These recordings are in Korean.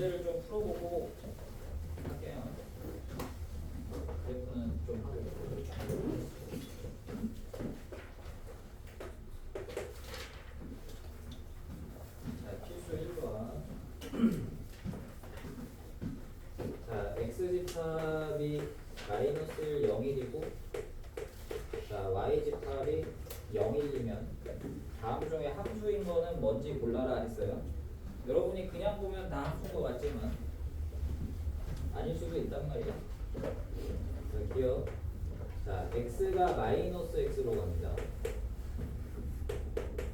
문제를 좀 풀어보고 할게요. 그래프는 좀 하고. 자, 필수 1번. 자, x집합이 마이너스 1, 0, 1이고 자, y집합이 0, 1이면 다음 중에 함수인 거는 뭔지 골라라 했어요. 여러분이 그냥 보면 다 함수인 것 같지만 아닐 수도 있단 말이야. 자, 기억. 자, x가 마이너스 x로 갑니다.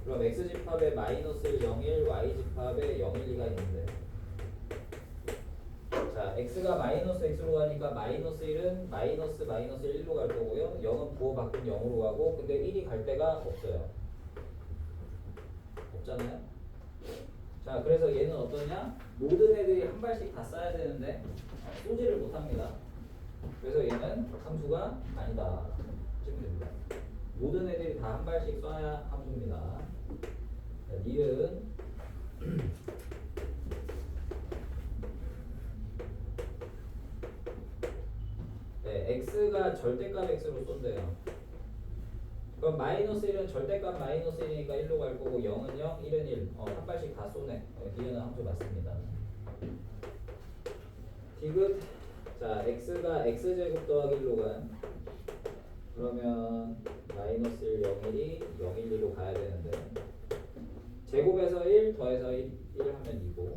그럼 x집합에 마이너스 1, 0, 1, y집합에 0, 1, 2가 있는데 자, x가 마이너스 x로 가니까 마이너스 1은 마이너스 1로 갈 거고요. 0은 부호 바꾼 0으로 가고 근데 1이 갈 데가 없어요. 없잖아요. 자, 그래서 얘는 어떠냐? 모든 애들이 한 발씩 다 쌓아야 되는데 쏘지를 못합니다. 그래서 얘는 함수가 아니다. 찍으면 됩니다. 모든 애들이 다 한 발씩 쏴야 함수입니다. 자, 니은 네, x가 절대값 x로 쏜대요. 그럼 마이너스 1은 절대값 마이너스 1이니까 1로 갈 거고 0은 0, 1은 1. 한 발씩 다 쏘네. 니은은 함수 맞습니다. 디귿. 자, x가 x제곱 더하기 1로 간 그러면 마이너스 1, 0, 1이 0, 1, 2로 가야 되는데 제곱에서 1 더해서 1 하면 2고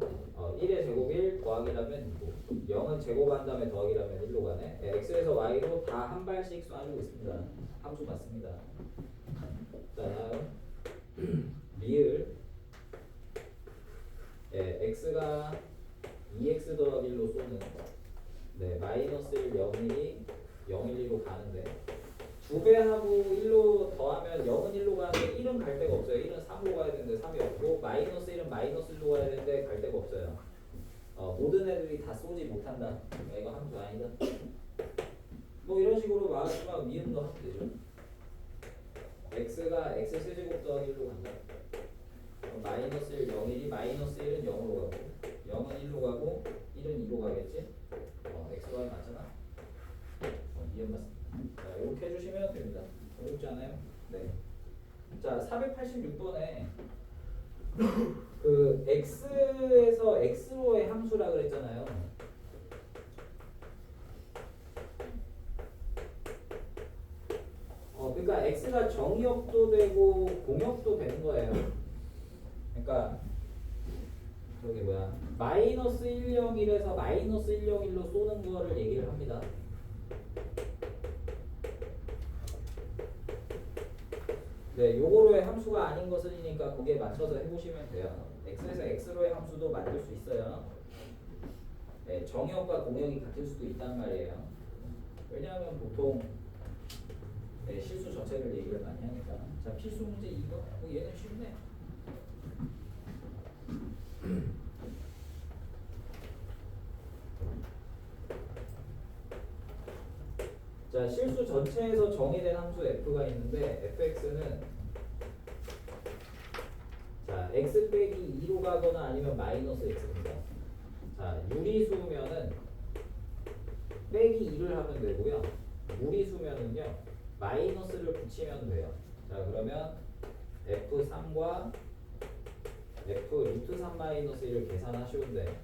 1의 제곱 1 더하기라면 2고 0은 제곱한 다음에 더하기라면 1로 가네. x에서 y로 다 한 발씩 쏴주고 있습니다. 함수 맞습니다. 자, 다음 리을 x가 2x 더하기 1로 쏘는 네, 마이너스 1, 0, 1이 0, 1, 2로 가는데 2배하고 1로 더하면 0은 1로 가는데 1은 갈 데가 없어요. 1은 3으로 가야 되는데 3이 없고 마이너스 1은 마이너스 1로 가야 되는데 갈 데가 없어요. 모든 애들이 다 쏘지 못한다. 이거 함수 아니다. 뭐 이런 식으로 마지막 미음도 하면 되죠. x가 x 세제곱 더하기 1로 간다. 마이너스 1, 0, 1이 마이너스 1은 0으로 가고 0은 1로 가고 1은 2로 가겠지? x가 맞잖아. 미음 맞습니다. 자, 이렇게 해주시면 됩니다. 어렵지 않아요? 네. 자, 486번에 그 x에서 x로의 함수라 그랬잖아요. 그러니까 x가 정의역도 되고 공역도 되는 거예요. 그러니까 저기 뭐야 마이너스 101에서 마이너스 101로 쏘는 거를 얘기를 합니다. 네, 요거로의 함수가 아닌 것은이니까 거기에 맞춰서 해보시면 돼요. x에서 x로의 함수도 만들 수 있어요. 네, 정역과 공역이 같을 수도 있단 말이에요. 왜냐하면 보통 네, 실수 전체를 얘기를 많이 하니까. 자, 필수 문제 이거 얘는 쉽네. 자, 실수 전체에서 정의된 함수 f가 있는데 fx는 자, x 빼기 2로 가거나 아니면 마이너스 x입니다. 자, 유리수면은 빼기 2를 하면 되고요. 무리수면은요 마이너스를 붙이면 돼요. 자, 그러면 f3과 f 루트 3 마이너스 1을 계산하시는데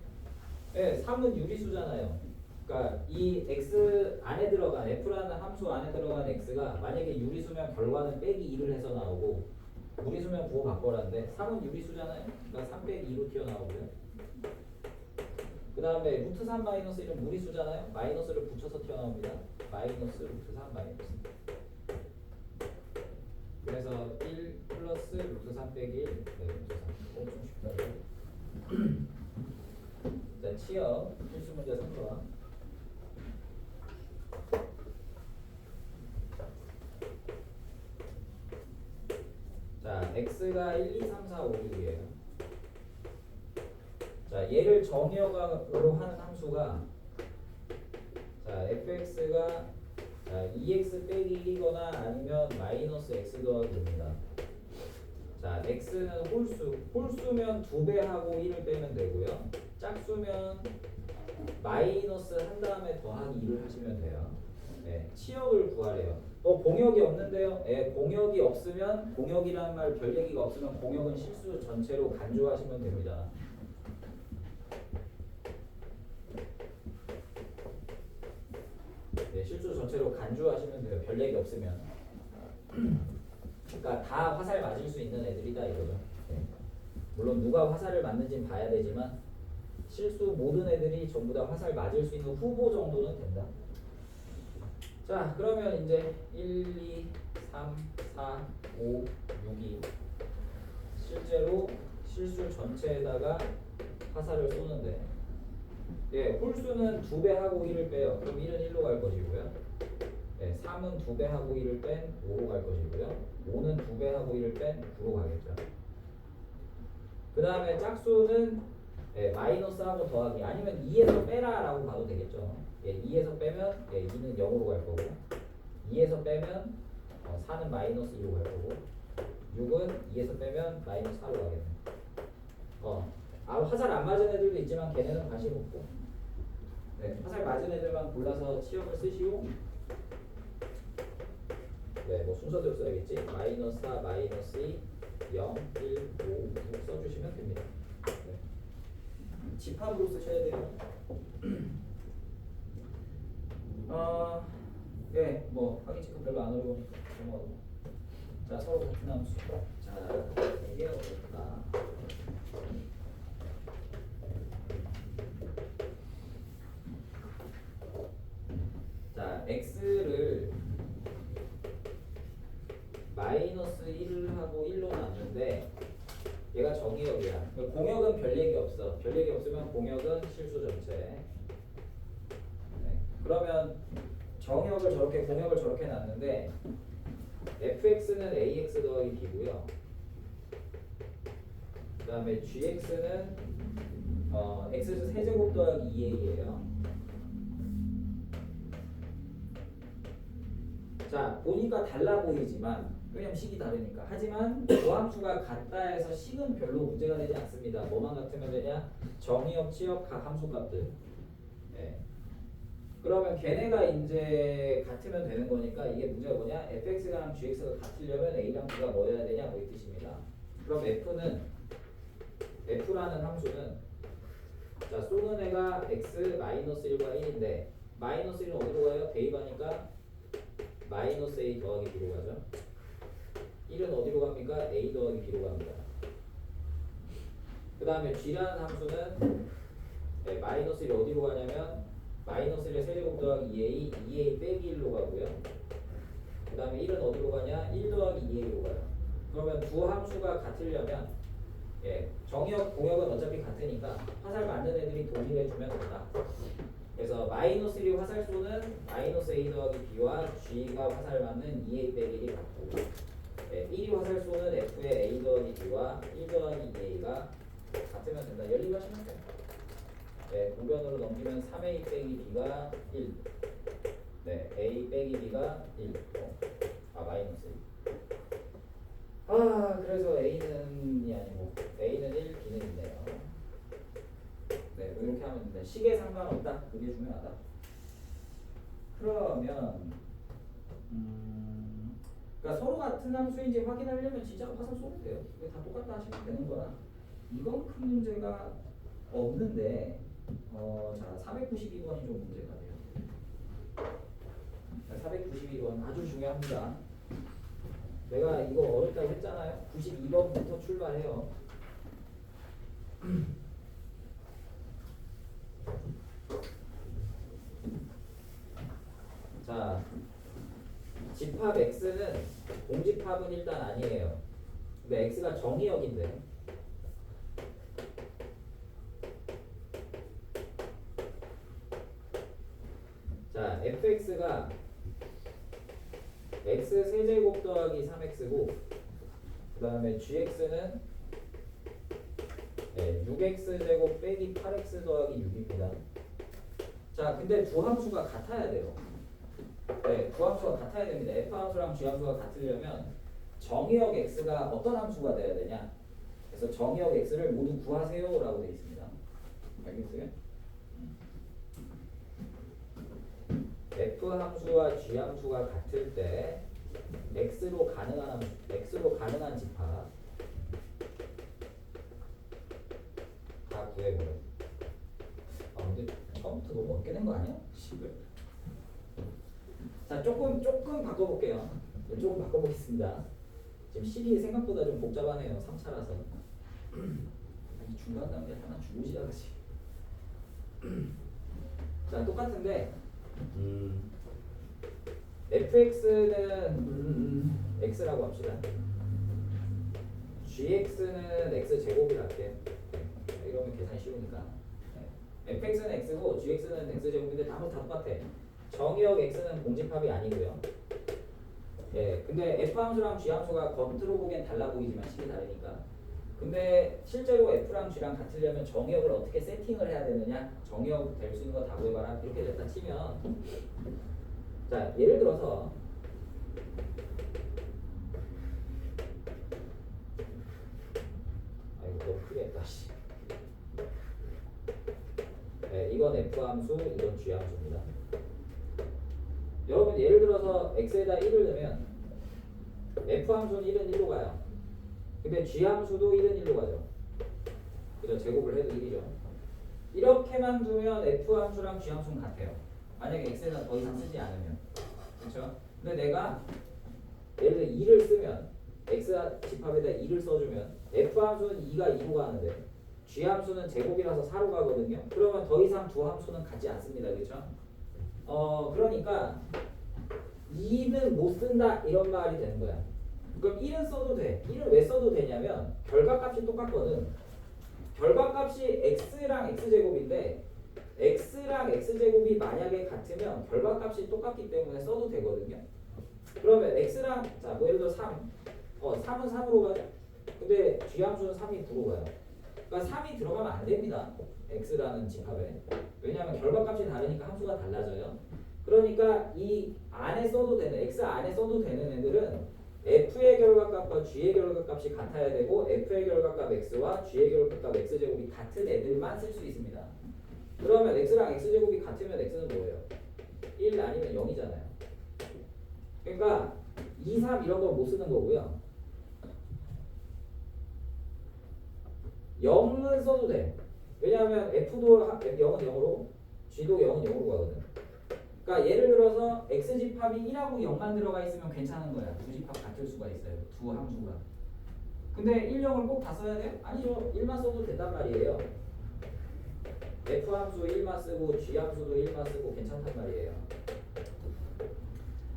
네, 3은 유리수잖아요. 그러니까 이 x 안에 들어간 f라는 함수 안에 들어간 x가 만약에 유리수면 결과는 빼기 2를 해서 나오고 무리수면 부호 바꿔라는데 3은 유리수잖아요. 그러니까 3 빼기 2로 튀어나오고요. 그 다음에 루트 3 마이너스 1은 무리수잖아요. 마이너스를 붙여서 튀어나옵니다. 마이너스 루트 3 마이너스. 그래서 1 플러스 루트 3 빼기 1 네, 루트 3. 엄청 쉽다. 자, 취업 필수 문제 3번. 자, x가 1, 2, 3, 4, 5, 6이에요. 자, 얘를 정의역으로 하는 함수가 자, fx가 자, 2x 빼기 1이거나 아니면 마이너스 x 더하기입니다. 자, x는 홀수면 2배하고 1을 빼면 되고요. 짝수면 마이너스 한 다음에 더하기 2를 하시면 돼요. 네, 치역을 구하래요. 공역이 없는데요. 네, 공역이 없으면 공역이라는 말 별 얘기가 없으면 공역은 실수 전체로 간주하시면 됩니다. 네, 실수 전체로 간주하시면 돼요. 별 얘기 없으면. 그러니까 다 화살 맞을 수 있는 애들이다 이거죠. 네. 물론 누가 화살을 맞는지는 봐야 되지만 실수 모든 애들이 전부 다 화살 맞을 수 있는 후보 정도는 된다. 자, 그러면 이제 1, 2, 3, 4, 5, 6이 실제로 실수 전체에다가 화살을 쏘는데, 예, 홀수는 2배 하고 1을 빼요. 그럼 1은 1로 갈 것이고요. 예, 3은 2배 하고 1을 뺀 5로 갈 것이고요. 5는 2배 하고 1을 뺀 9로 가겠죠. 그 다음에 짝수는 예, 마이너스하고 더하기 아니면 2에서 빼라 라고 봐도 되겠죠. 예, 2에서 빼면 예, 2는 0으로 갈 거고 2에서 빼면 4는 마이너스 2로 갈 거고 6은 2에서 빼면 마이너스 4로 가겠네. 화살 안 맞은 애들도 있지만 걔네는 관심 없고 네, 화살 맞은 애들만 골라서 치역을 쓰시고 네, 뭐 순서대로 써야겠지. 마이너스 4, 마이너스 2, 0, 1, 5, 6 써주시면 됩니다. 네. 집합으로 쓰셔야 돼요. 예, 뭐 확인 체크 별로 안 어려우니까 넘어가고. 자, 서로 같은 함수. 자, 이게 어떨까? 자, x를 마이너스 1을 하고 1로 놨는데 얘가 정의역이야. 공역은 별 얘기 없어. 별 얘기 없으면 공역은 실수 전체. 네. 그러면 정의역을 저렇게 공역을 저렇게 놨는데 fx는 ax 더하기 b고요. 그 다음에 gx는 x 세제곱 더하기 2a예요. 자, 보니까 달라 보이지만 왜냐면 식이 다르니까. 하지만 조함수가 같다 해서 식은 별로 문제가 되지 않습니다. 뭐만 같으면 되냐? 정의역, 치역, 각 함수값들. 네. 그러면 걔네가 이제 같으면 되는 거니까 이게 문제가 뭐냐? fx랑 gx가 같으려면 a랑 b가 뭐여야 되냐? 뭐 이 뜻입니다. 그럼 f라는 함수는 자, 쏘는 애가 x 마이너스 1과 1인데 마이너스 1은 어디로 가요? 대입하니까 마이너스 a 더하기 b로 가죠. 1은 어디로 갑니까? a 더하기 b로 갑니다. 그 다음에 g라는 함수는 네, 마이너스 1이 어디로 가냐면 마이너스 1의 세제곱 더하기 2a, 2a 빼기 1로 가고요. 그 다음에 1은 어디로 가냐? 1 더하기 2a로 가요. 그러면 두 함수가 같으려면 예, 정역, 공역은 어차피 같으니까 화살 맞는 애들이 동일해주면 된다. 그래서 마이너스 1이 화살 쏘는 마이너스 a 더하기 b와 g가 화살 맞는 2a 빼기 1이 같고 네, 1이 화살 쏘는 f의 a 더하기 b와 1 더하기 2a가 같으면 된다. 연립하시면 돼요. 네, 우변으로 넘기면 3a 빼기 b가 1 네, a 빼기 b가 1 마이너스 1 그래서 a는이 아니고 a는 1, b는 있네요. 네, 이렇게 하면 됩니다. 식에 상관없다. 그게 중요하다. 그러면 그러니까 서로 같은 함수인지 확인하려면 진짜 화살 쏘면 돼요. 이게 다 똑같다 하시면 되는 거라 이건 큰 문제가 없는데 자 492번이 좀 문제가 돼요. 492번 아주 중요합니다. 내가 이거 어렵다고 했잖아요. 92번부터 출발해요. 자, 집합 x는 공집합은 일단 아니에요. 근데 x가 정의역인데 자, fx가 x 세제곱 더하기 3x고 그 다음에 gx는 6x제곱 빼기 8x 더하기 6입니다. 자, 근데 두 함수가 같아야 돼요. 네, 두 함수가 같아야 됩니다. f 함수랑 g 함수가 같으려면 정의역 x가 어떤 함수가 돼야 되냐? 그래서 정의역 x를 모두 구하세요 라고 되어 있습니다. 알겠어요? F 함수와 G 함수가 같을 때 X로 가능한 집합 다 구해보려. 근데 처음부터 너무 어렵게 된 거 아니야? 10을. 자, 조금 바꿔볼게요. 조금 바꿔보겠습니다. 지금 10이 생각보다 좀 복잡하네요. 3차라서. 중간 단계 하나 주고 시작하지. 자, 똑같은데 fx는 x라고 합시다. gx는 x제곱이라 할게요. 이러면 계산 쉬우니까. fx는 x고 gx는 x제곱인데 다 똑같아. 정의역 x는 공집합이 아니고요. 예, 근데 f 함수랑 g 함수가 겉으로 보기엔 달라 보이지만 식이 다르니까. 근데 실제로 f랑 g랑 같으려면 정의역을 어떻게 세팅을 해야 되느냐? 정의역 될 수 있는 거 다 구해봐라. 이렇게 됐다 치면, 자, 예를 들어서 아이고 너무 크게 했다. 씨. 네, 이건 f 함수, 이건 g 함수입니다. 여러분 예를 들어서 x에다 1을 넣으면 f 함수는 1은 1로 가요. 근데 g 함수도 1은 1로 가죠. 그죠? 제곱을 해도 1이죠. 이렇게만 두면 f 함수랑 g 함수는 같아요. 만약에 x에다 더 이상 쓰지 않으면. 그렇죠? 근데 내가 예를 들어 2를 쓰면 x 집합에다 2를 써주면 f 함수는 2가 2로 가는데 g 함수는 제곱이라서 4로 가거든요. 그러면 더 이상 두 함수는 같지 않습니다. 그렇죠? 그러니까 2는 못 쓴다 이런 말이 되는 거야. 그럼 1은 써도 돼. 1은 왜 써도 되냐면 결과값이 똑같거든. 결과값이 x랑 x제곱인데 x랑 x제곱이 만약에 같으면 결과값이 똑같기 때문에 써도 되거든요. 그러면 x랑 뭐 예를 들어 3. 3은 3으로 가죠. 근데 g함수는 3이 9로 가요. 그러니까 3이 들어가면 안 됩니다. x라는 집합에. 왜냐하면 결과값이 다르니까 함수가 달라져요. 그러니까 이 안에 써도 되는 x 안에 써도 되는 애들은 f의 결과값과 g의 결과값이 같아야 되고 f의 결과값 x와 g의 결과값 x제곱이 같은 애들만 쓸 수 있습니다. 그러면 x랑 x제곱이 같으면 x는 뭐예요? 1 아니면 0이잖아요. 그러니까 2, 3 이런 거 못 쓰는 거고요. 0은 써도 돼. 왜냐하면 f도 0은 0으로 g도 0은 0으로 가거든. 그러니까 예를 들어서 x집합이 1하고 0만 들어가 있으면 괜찮은 거야. 두 집합 같을 수가 있어요. 두 함수가. 근데 1, 0을 꼭 다 써야 돼요? 아니죠. 1만 써도 된단 말이에요. f 함수 1만 쓰고 g 함수도 1만 쓰고 괜찮단 말이에요.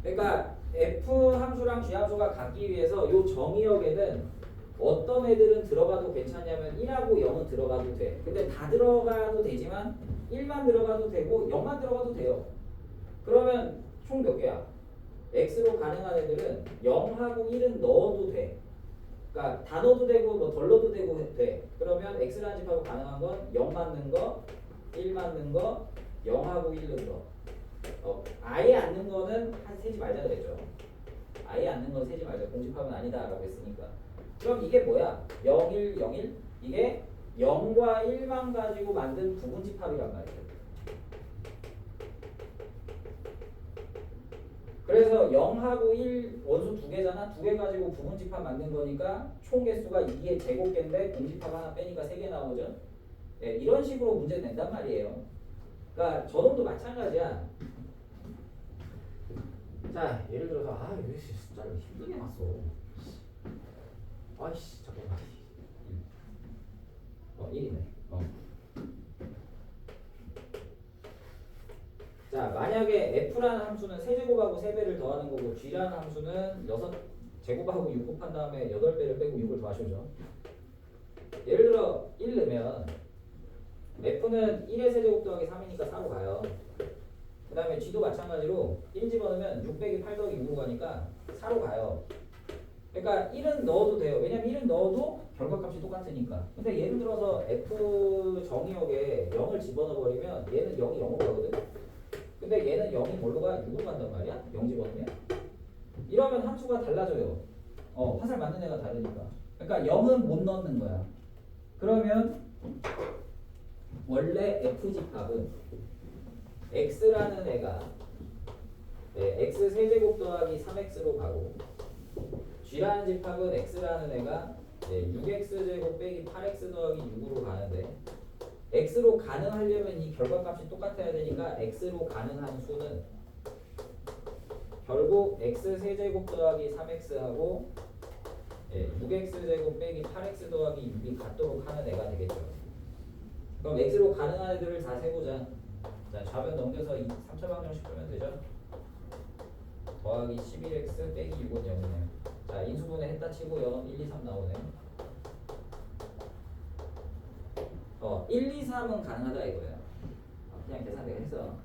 그러니까 f 함수랑 g 함수가 같기 위해서 이 정의역에는 어떤 애들은 들어가도 괜찮냐면 1하고 0은 들어가도 돼. 근데 다 들어가도 되지만 1만 들어가도 되고 0만 들어가도 돼요. 그러면 총 몇 개야? x로 가능한 애들은 0하고 1은 넣어도 돼. 그러니까 다 넣어도 되고 뭐 덜 넣어도 되고 돼. 그러면 x라는 집하고 가능한 건 0 맞는 거, 1 맞는 거, 0하고 1 넣는 거. 아예 안 넣는 거는 세지 말자 그랬죠. 아예 안 넣는 건 세지 말자. 공집합은 아니다라고 했으니까. 그럼 이게 뭐야? 0, 1, 0, 1? 이게 0과 1만 가지고 만든 부분집합이란 말이에요. 그래서 0하고 1 원수 두 개잖아. 두 개 가지고 부분집합 만든 거니까 총 개수가 2의 제곱개인데 공집합 하나 빼니까 3개 나오죠. 네, 이런 식으로 문제 낸단 말이에요. 그러니까 저놈도 마찬가지야. 자, 예를 들어서 왜 숫자를 힘들게 놨어. 아이씨, 잠깐만. 1이네. 자, 만약에 f라는 함수는 세제곱하고 3배를 더하는 거고 g라는 함수는 6제곱하고 6 곱한 다음에 8배를 빼고 6을 더하셔죠. 예를 들어 1 넣으면 f는 1의 세제곱 더하기 3이니까 4로 가요. 그 다음에 g도 마찬가지로 1 집어넣으면 6 빼기 8 더하기 6으로 가니까 4로 가요. 그러니까 1은 넣어도 돼요. 왜냐면 1은 넣어도 결과값이 똑같으니까. 근데 예를 들어서 f 정의역에 0을 집어넣어 버리면 얘는 0이 0으로 가거든. 근데 얘는 0이 뭘로 가? 6으로 간단 말이야? 0 집어넣으면. 이러면 함수가 달라져요. 화살 맞는 애가 다르니까. 그러니까 0은 못 넣는 거야. 그러면 원래 F집합은 X라는 애가 X 세제곱 더하기 3X로 가고 G라는 집합은 X라는 애가 6X제곱 빼기 8X 더하기 6으로 가는데 X로 가능하려면 이 결과값이 똑같아야 되니까 X로 가능한 수는 결국 X 세제곱 더하기 3X하고 6X제곱 빼기 8X 더하기 6이 같도록 하는 애가 되겠죠. 그럼 X로 가능한 애들을 다 세보자. 자, 좌변 넘겨서 3차 방정식 풀면 되죠. 더하기 11X 빼기 6은 0이네요. 자, 인수분해 했다 치고요. 1, 2, 3 나오네요. 1, 2, 3은 가능하다 이거예요. 그냥 계산되게 해서.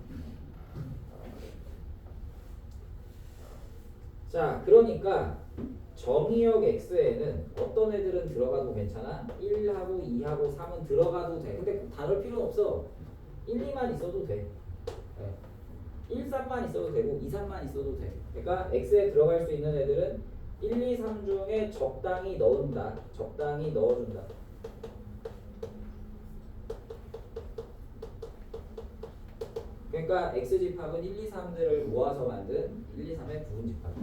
자, 그러니까 정의역 X에는 어떤 애들은 들어가도 괜찮아? 1하고 2하고 3은 들어가도 돼. 근데 다룰 필요는 없어. 1, 2만 있어도 돼. 1, 3만 있어도 되고 2, 3만 있어도 돼. 그러니까 X에 들어갈 수 있는 애들은 1, 2, 3 중에 적당히 넣는다. 적당히 넣어준다. 그러니까 X집합은 1, 2, 3들을 모아서 만든 1, 2, 3의 부분집합.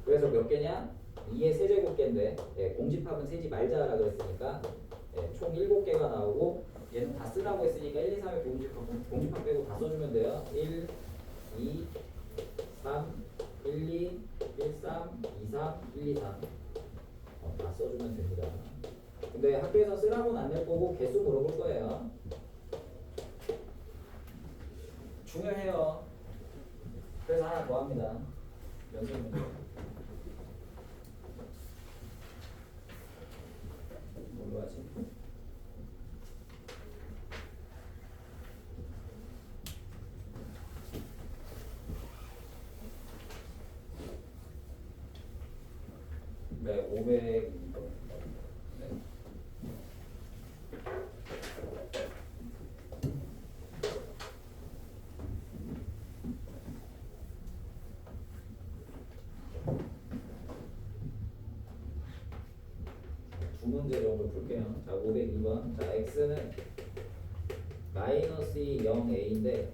그래서 몇 개냐? 2의 세제곱개인데 공집합은 세지 말자라고 했으니까 총 7개가 나오고 얘는 다 쓰라고 했으니까 1, 2, 3의 공집합 빼고 다 써주면 돼요. 1, 2, 3, 1, 2, 1, 3, 2, 3, 1, 2, 3 다 써주면 됩니다. 근데 학교에서 쓰라고는 안 낼 거고 개수 물어볼 거예요. 중요해요. 그래서 하나 더 합니다. 연습 문제. 뭘로 하지? 네, 500. 네. 두 문제 정도 볼게요. 자, 502번. 자, x는 마이너스 0a인데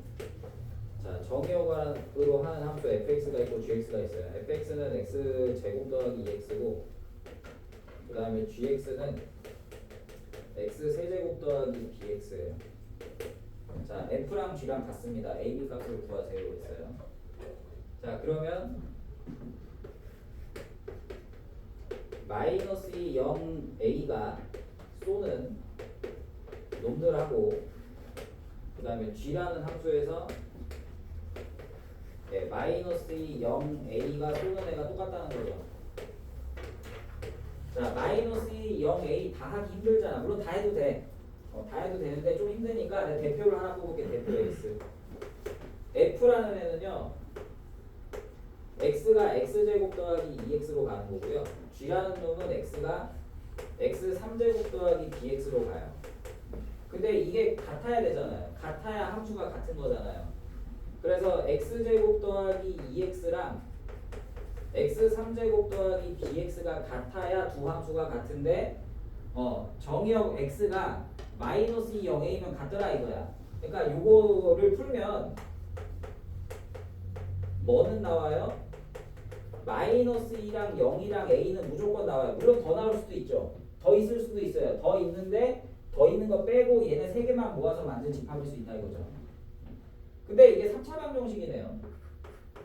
자, 정의역으로 하는 함수 fx가 있고 gx가 있어요. fx는 x 제곱 더하기 2x고 그 다음에 gx는 x 세제곱 더하기 bx예요. 자, f랑 g랑 같습니다. a, b 값을 구하세요 했어요. 자, 그러면 마이너스 0a가 쏘는 놈들하고 그 다음에 g라는 함수에서 마이너스 0a가 쏘는 애가 똑같다는 거죠. 자, 마이너스 0a 다 하기 힘들잖아. 물론 다 해도 돼. 다 해도 되는데 좀 힘드니까 내가 대표를 하나 뽑을게. 대표 x. f라는 애는요. x가 x제곱 더하기 2x로 가는 거고요. g라는 놈은 x가 x 3제곱 더하기 bx로 가요. 근데 이게 같아야 되잖아요. 같아야 함수가 같은 거잖아요. 그래서 x제곱 더하기 2x랑 x 3제곱 더하기 bx가 같아야 두 함수가 같은데 정의역 x가 마이너스 0a면 같더라 이거야. 그러니까 요거를 풀면 뭐는 나와요? 마이너스 2랑 0이랑 a는 무조건 나와요. 물론 더 나올 수도 있죠. 더 있을 수도 있어요. 더 있는데 더 있는 거 빼고 얘네 3개만 모아서 만든 집합일 수 있다 이거죠. 근데 이게 3차 방정식이네요.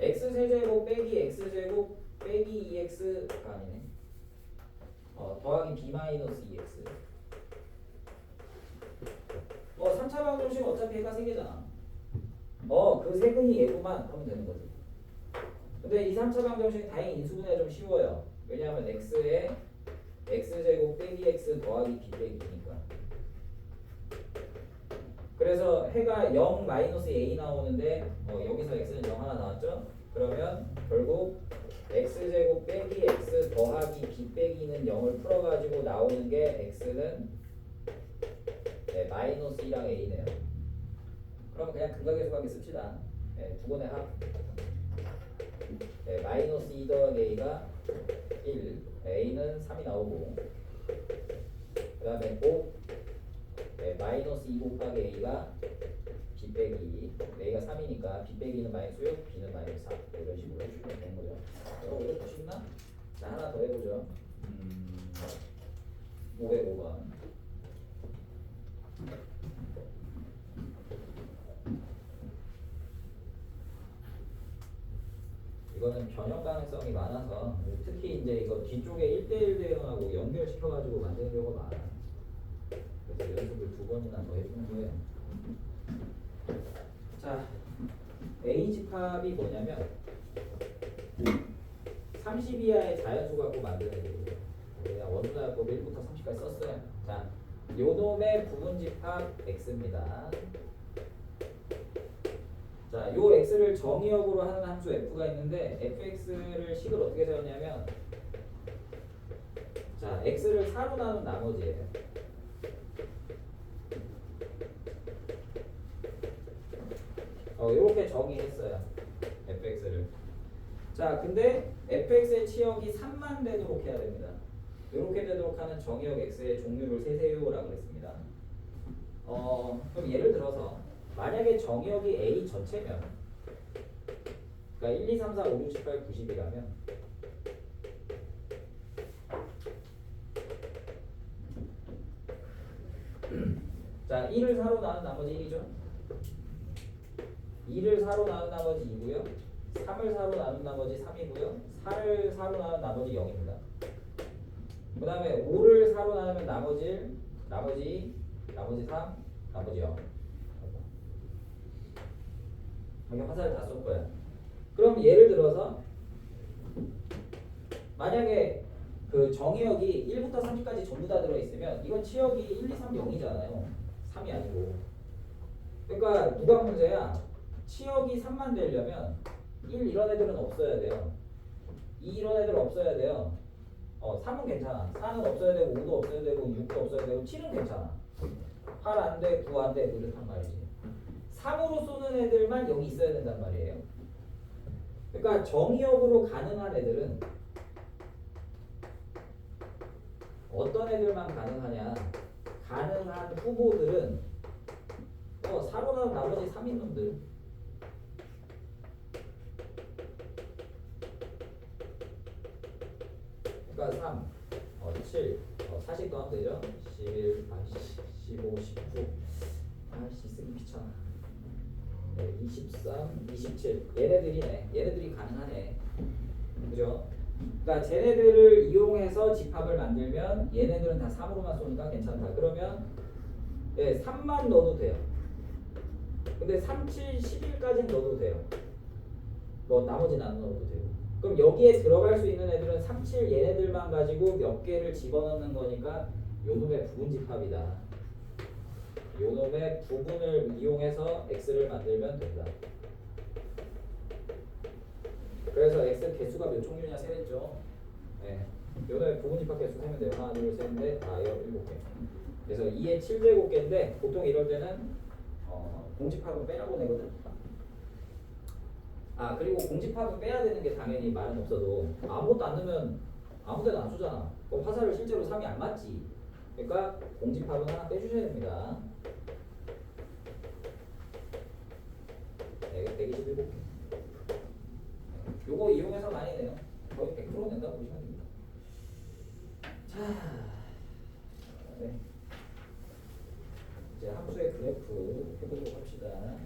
x 세제곱 빼기 x 제곱 빼기 2x가 아니네. 더하기 b 마이너스 2x. 3차 방정식은 어차피 해가 3개잖아. 그 세근이 얘구만 하면 되는 거지. 근데 이 3차 방정식 다행히 인수분해가 좀 쉬워요. 왜냐하면 x에 x제곱 빼기 x 더하기 b 빼기 b니까. 그래서 해가 0 마이너스 a 나오는데 여기서 x는 0 하나 나왔죠? 그러면 결국 x제곱 빼기 x 더하기 b 빼기는 0을 풀어가지고 나오는 게 x는 마이너스 2랑 a네요. 그럼 그냥 근각의 수관계 씁시다. 두 번의 합. 마이너스 2 더하기 a가 1 a는 3이 나오고 그 다음에 꼭 마이너스 2 곱하기 a가 b 빼기 a가 3이니까 b 빼기는 마이너스 6, b는 마이너스 4 이런 식으로 해주면 되는 거죠. 이거 더 쉽나? 자 하나 더 해보죠. 505번. 이거는 변형 가능성이 많아서 특히 이제 이거 뒤쪽에 1대1 대응하고 연결시켜가지고 만드는 경우가 많아. 그래서 연습을 2번이나 더 해주는 거예요. 자, A 집합이 뭐냐면 30 이하의 자연수 갖고 만드는 애들이고요. 그냥 원자법 1부터 30까지 썼어요. 자, 요놈의 부분 집합 X입니다. 자, 요 x를 정의역으로 하는 함수 f가 있는데 fx를 식을 어떻게 세웠냐면 자, x를 4로 나눈 나머지예요. 이렇게 정의했어요. fx를. 자, 근데 fx의 치역이 3만 되도록 해야 됩니다. 이렇게 되도록 하는 정의역 x의 종류를 세세요라고 그랬습니다. 그럼 예를 들어서 만약에 정의역이 A 전체면 그러니까 1, 2, 3, 4, 5, 6, 7, 8, 90이라면 자 1을 4로 나눈 나머지 1이죠. 2를 4로 나눈 나머지 2고요. 3을 4로 나눈 나머지 3이고요. 4를 4로 나눈 나머지 0입니다. 그 다음에 5를 4로 나누면 나머지 1, 나머지 3, 나머지 0. 이게 화살을 다 쏠 거야. 그럼 예를 들어서 만약에 그 정의역이 1부터 30까지 전부 다 들어있으면 이건 치역이 1, 2, 3, 0이잖아요. 3이 아니고. 그러니까 누가 문제야? 치역이 3만 되려면 1 이런 애들은 없어야 돼요. 2 이런 애들은 없어야 돼요. 3은 괜찮아. 4는 없어야 되고 5도 없어야 되고 6도 없어야 되고 7은 괜찮아. 8 안 돼, 9 안 돼, 이렇단 말이지. 3으로 쏘는 애들만 0이 있어야 된단 말이에요. 그러니까 정의역으로 가능한 애들은 어떤 애들만 가능하냐? 가능한 후보들은 4로 나온 나머지 3인 놈들. 그러니까 3, 7, 40 더하면 되죠? 11, 15, 19. 아씨 쓰기 귀찮아. 23, 27. 얘네들이네. 얘네들이 가능하네. 그죠? 그러니까 쟤네들을 이용해서 집합을 만들면 얘네들은 다 3으로만 쏘니까 괜찮다. 그러면 3만 넣어도 돼요. 근데 3, 7, 11까지는 넣어도 돼요. 나머지는 안 넣어도 되고. 그럼 여기에 들어갈 수 있는 애들은 3, 7 얘네들만 가지고 몇 개를 집어넣는 거니까 요놈의 부분 집합이다. 요놈의 부분을 이용해서 x를 만들면 된다. 그래서 x 개수가 몇 종류냐 세냈죠. 네. 요놈의 부분 집합 개수 세면 돼요. 하나, 둘, 셋, 넷, 다, 7개. 그래서 2의 7제곱개인데 보통 이럴 때는 공집합은 빼라고 내거든. 그리고 공집합은 빼야 되는 게 당연히 말은 없어도 아무것도 안 넣으면 아무 데나 안 쏘잖아. 그럼 화살을 실제로 3이 안 맞지. 그러니까 공집합은 하나 빼주셔야 됩니다. 네, 127개. 요거 이용해서 많이 내요. 거의 100% 낸다고 보시면 됩니다. 자, 네. 이제 함수의 그래프 해보도록 합시다.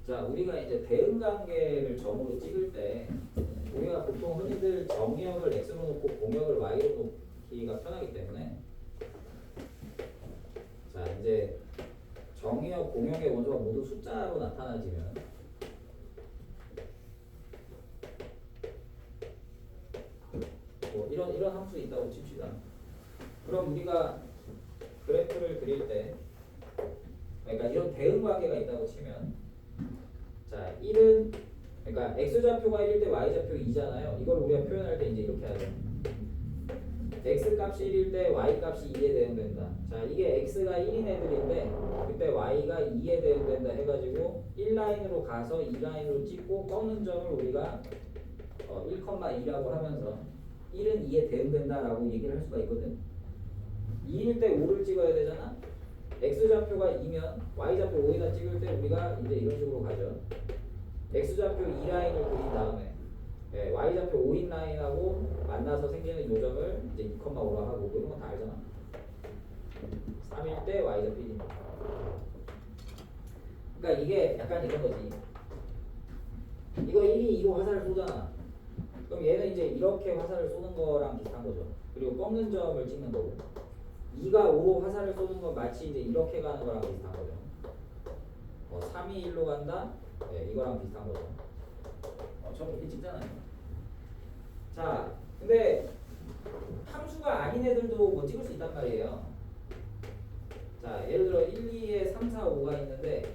자, 우리가 이제 대응 관계를 점으로 찍을 때 우리가 보통 흔히들 정의역을 x로 놓고 공역을 y로 놓기가 편하기 때문에 자, 이제 정의역, 공역의 원소가 모두 숫자로 나타나지면 이런 함수 있다고 칩시다. 그럼 우리가 그래프를 그릴 때 그러니까 이런 대응 관계가 있다고 치면 자 1은 그러니까 x좌표가 1일 때 y좌표 2잖아요. 이걸 우리가 표현할 때 이제 이렇게 하죠. x값이 1일 때 y값이 2에 대응된다. 자 이게 x가 1인 애들인데 그때 y가 2에 대응된다 해가지고 1라인으로 가서 2라인으로 찍고 꺾는 점을 우리가 1,2라고 하면서 1은 2에 대응된다라고 얘기를 할 수가 있거든. 2일 때 5를 찍어야 되잖아. x좌표가 2면 y좌표 5에다 찍을 때 우리가 이제 이런 식으로 가죠. x좌표 2라인을 그린 다음에 y좌표 5인 라인하고 만나서 생기는 요점을 이제 2,5로 하고 이런 건 다 알잖아. 3일 때 y좌표 1입니다. 그러니까 이게 약간 이런 거지. 이거 1이 2로 화살을 쏘잖아. 그럼 얘는 이제 이렇게 화살을 쏘는 거랑 비슷한 거죠. 그리고 꺾는 점을 찍는 거고. 2가 5로 화살을 쏘는 건 마치 이제 이렇게 가는 거랑 비슷한 거죠. 3이 1로 간다? 네, 이거랑 비슷한 거죠. 처음 이렇게 찍잖아요. 자, 근데 함수가 아닌 애들도 뭐 찍을 수 있단 말이에요. 자, 예를 들어 1, 2에 3, 4, 5가 있는데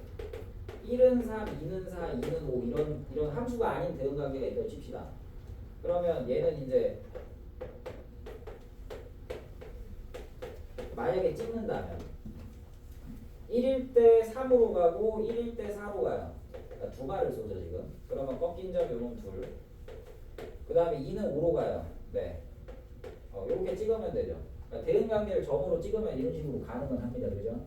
1은 3, 2는 4, 2는 5 이런 함수가 아닌 대응 관계가 있다고 칩시다. 그러면 얘는 이제 만약에 찍는다면 1일 때 3으로 가고 1일 때 4로 가요. 그러니까 두 발을 쏘죠 지금. 그러면 꺾인 점 요놈 둘. 그 다음에 2는 5로 가요. 네. 이렇게 찍으면 되죠. 그러니까 대응 관계를 점으로 찍으면 이런 식으로 가능은 합니다. 그죠?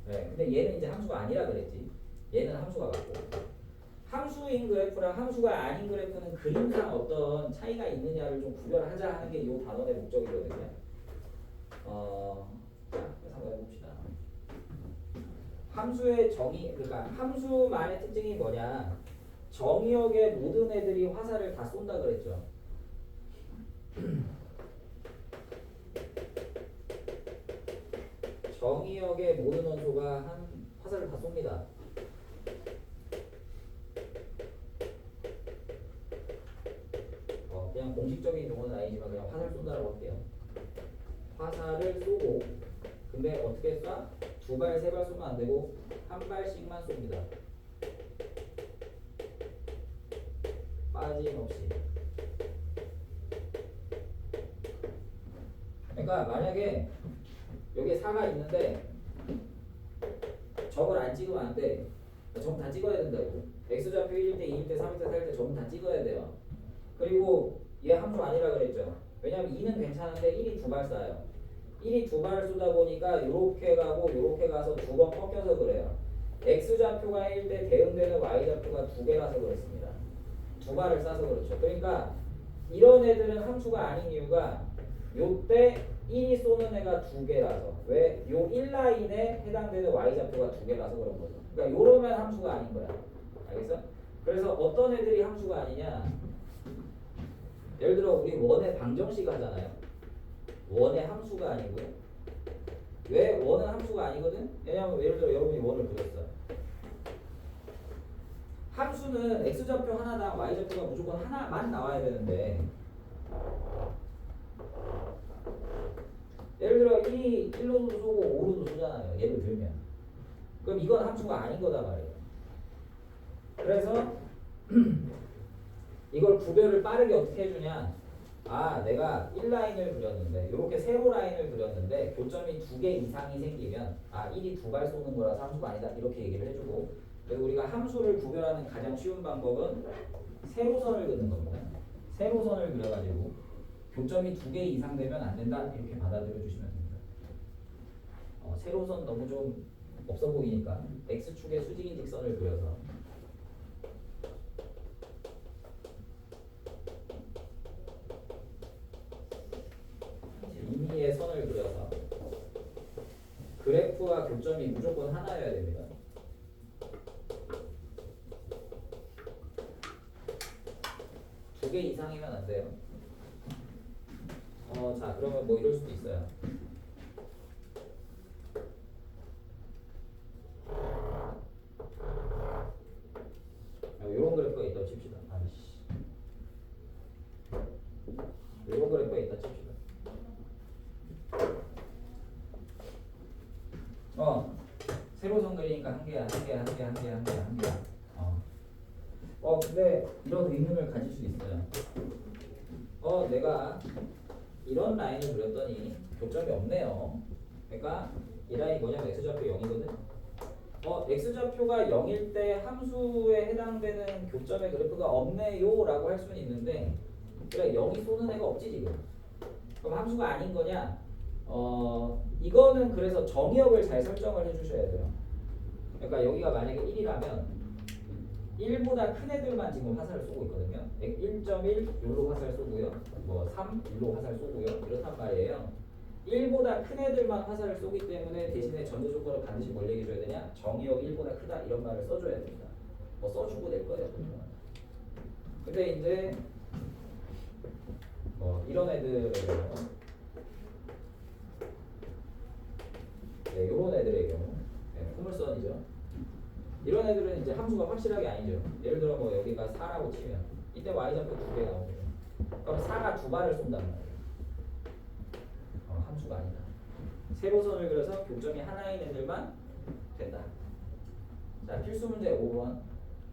네. 근데 얘는 이제 함수가 아니라 그랬지. 얘는 함수가 맞고. 함수인 그래프랑 함수가 아닌 그래프는 그림상 어떤 차이가 있느냐를 좀 구별하자 하는 게 이 단원의 목적이거든요. 자, 한번 해봅시다. 함수의 정의, 그러니까 함수만의 특징이 뭐냐? 정의역의 모든 애들이 화살을 다 쏜다 그랬죠. 정의역의 모든 원소가 한 화살을 다 쏩니다. 그냥 공식적인 용어는 아니지만 그냥 화살 쏜다라고 할게요. 화살을 쏘고 근데 어떻게 쏴? 두 발, 세 발 쏘면 안 되고 한 발씩만 쏩니다. 빠짐없이. 그러니까 만약에 여기에 4가 있는데 저걸 안 찍으면 안 돼. 점 다 찍어야 된다고. x좌표 1일 때, 2일 때, 3일 때, 4일 때 점 다 찍어야 돼요. 그리고 얘 함수 아니라 그랬죠. 왜냐면 2는 괜찮은데 1이 두 발 쏴요. 1이 두 발을 쏘다 보니까 요렇게 가고 요렇게 가서 두 번 꺾여서 그래요. x좌표가 1일 때 대응되는 y좌표가 두 개라서 그렇습니다. 두 발을 쏴서 그렇죠. 그러니까 이런 애들은 함수가 아닌 이유가 요때 1이 쏘는 애가 두 개라서. 왜? 요 1라인에 해당되는 y좌표가 두 개라서 그런 거죠. 그러니까 요러면 함수가 아닌 거야. 알겠어? 그래서 어떤 애들이 함수가 아니냐? 예를 들어 우리 원의 방정식 하잖아요. 원의 함수가 아니고요. 왜 원은 함수가 아니거든? 왜냐면 예를 들어 여러분이 원을 그렸어. 함수는 x좌표 하나당 y좌표가 무조건 하나만 나와야 되는데 예를 들어 1이 1로도 쏘고 5로도 쏘잖아요. 예를 들면. 그럼 이건 함수가 아닌 거다 말이에요. 그래서 이걸 구별을 빠르게 어떻게 해주냐? 내가 1라인을 그렸는데 이렇게 세로 라인을 그렸는데 교점이 2개 이상이 생기면 1이 두 발 쏘는 거라서 함수가 아니다 이렇게 얘기를 해주고, 그래서 우리가 함수를 구별하는 가장 쉬운 방법은 세로선을 그리는 겁니다. 세로선을 그려가지고 교점이 2개 이상 되면 안 된다 이렇게 받아들여 주시면 됩니다. 세로선 너무 좀 없어 보이니까 x축에 수직인 직선을 그려서 임의의 선을 그려서 그래프와 교점이 무조건 하나여야 됩니다. 두 개 이상이면 안 돼요. 자, 그러면 뭐 이럴 수도 있어요. 요런 그래프가 있다고 칩시다. 요런 그래프가 있다 칩시다. 세로선 그리니까 한 개. 근데 이런 의문을 가질 수 있어요. 내가 이런 라인을 그렸더니 교점이 없네요. 그러니까 이 라인이 뭐냐면 x좌표 0이거든. x좌표가 0일 때 함수에 해당되는 교점의 그래프가 없네요 라고 할 수는 있는데, 그래 0이 쏘는 애가 없지 지금. 그럼 함수가 아닌 거냐? 이거는 그래서 정의역을 잘 설정을 해주셔야 돼요. 그러니까 여기가 만약에 1이라면 1보다 큰 애들만 지금 화살을 쏘고 있거든요. 1.1 여기로 화살 쏘고요. 3 여기로 화살 쏘고요. 이렇단 말이에요. 1보다 큰 애들만 화살을 쏘기 때문에 대신에 전제 조건을 반드시 뭘 얘기해줘야 되냐? 정의역 1보다 크다 이런 말을 써줘야 됩니다. 써주고 될 거예요. 근데 이제 이런 애들의 경우, 이런 애들의 경우, 포물선이죠. 이런 애들은 이제 함수가 확실하게 아니죠. 예를 들어 여기가 4라고 치면 이때 y좌표 2개 나오거든요. 그럼 4가 2발을 쏜단 말이에요. 함수가 아니다. 세로선을 그려서 교점이 하나인 애들만 된다. 자, 필수 문제 5번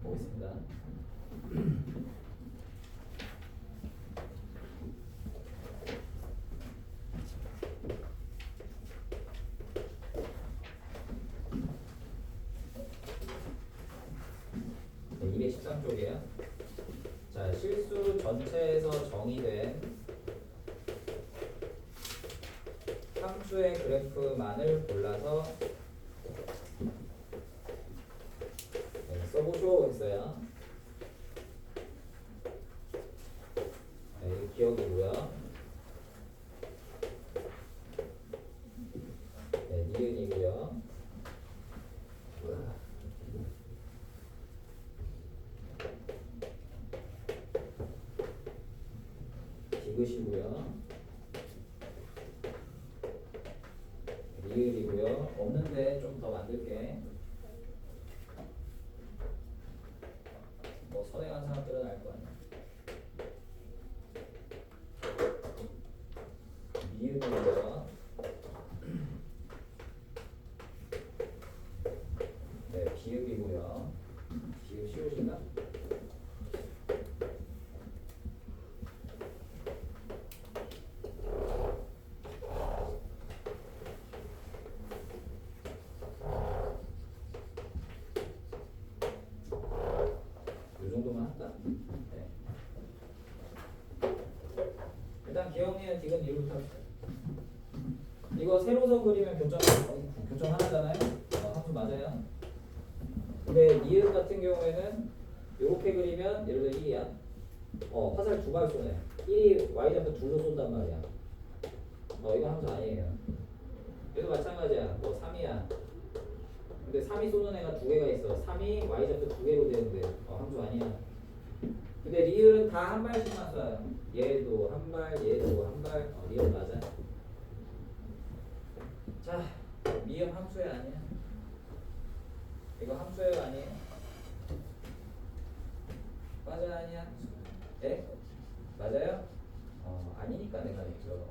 보겠습니다. 네, 213쪽이에요. 자, 실수 전체에서 정의된 함수의 그래프만을 골라서 써보쇼 했어요. 네, 기억이고요. 네, 니은이고요. 디귿이고요. 리을이고요. 없는데 좀 더 만들게. 선행한 사람들은 알 거 아니야. 미음이고요. 네, 비읍이고요. 비읍 쉬우신가? 이 정도만 할까? 네. 일단 기억니은 디귿 리을부터 합시다. 이거 세로선 그리면 교점 하나잖아요. 함수 맞아요. 근데 니은 같은 경우에는 이렇게 그리면 예를 들어 1이야. 화살 2발 쏘네. 1이 y좌표 2로 쏜단 말이야. 이거 함수 아니에요. 얘도 마찬가지야. 3이야. 근데 3이 쏘는 애가 2개가 있어. 3이 y좌표 2개로 되는데 함수 아니야. 근데 리을은 다 한 발씩만 쏴요. 얘도 한 발, 얘도 한 발. 리을 맞아. 자, 미음 함수야 아니야? 이거 함수예요 아니에요? 맞아 아니야? 네? 맞아요? 아니니까 내가 냈죠.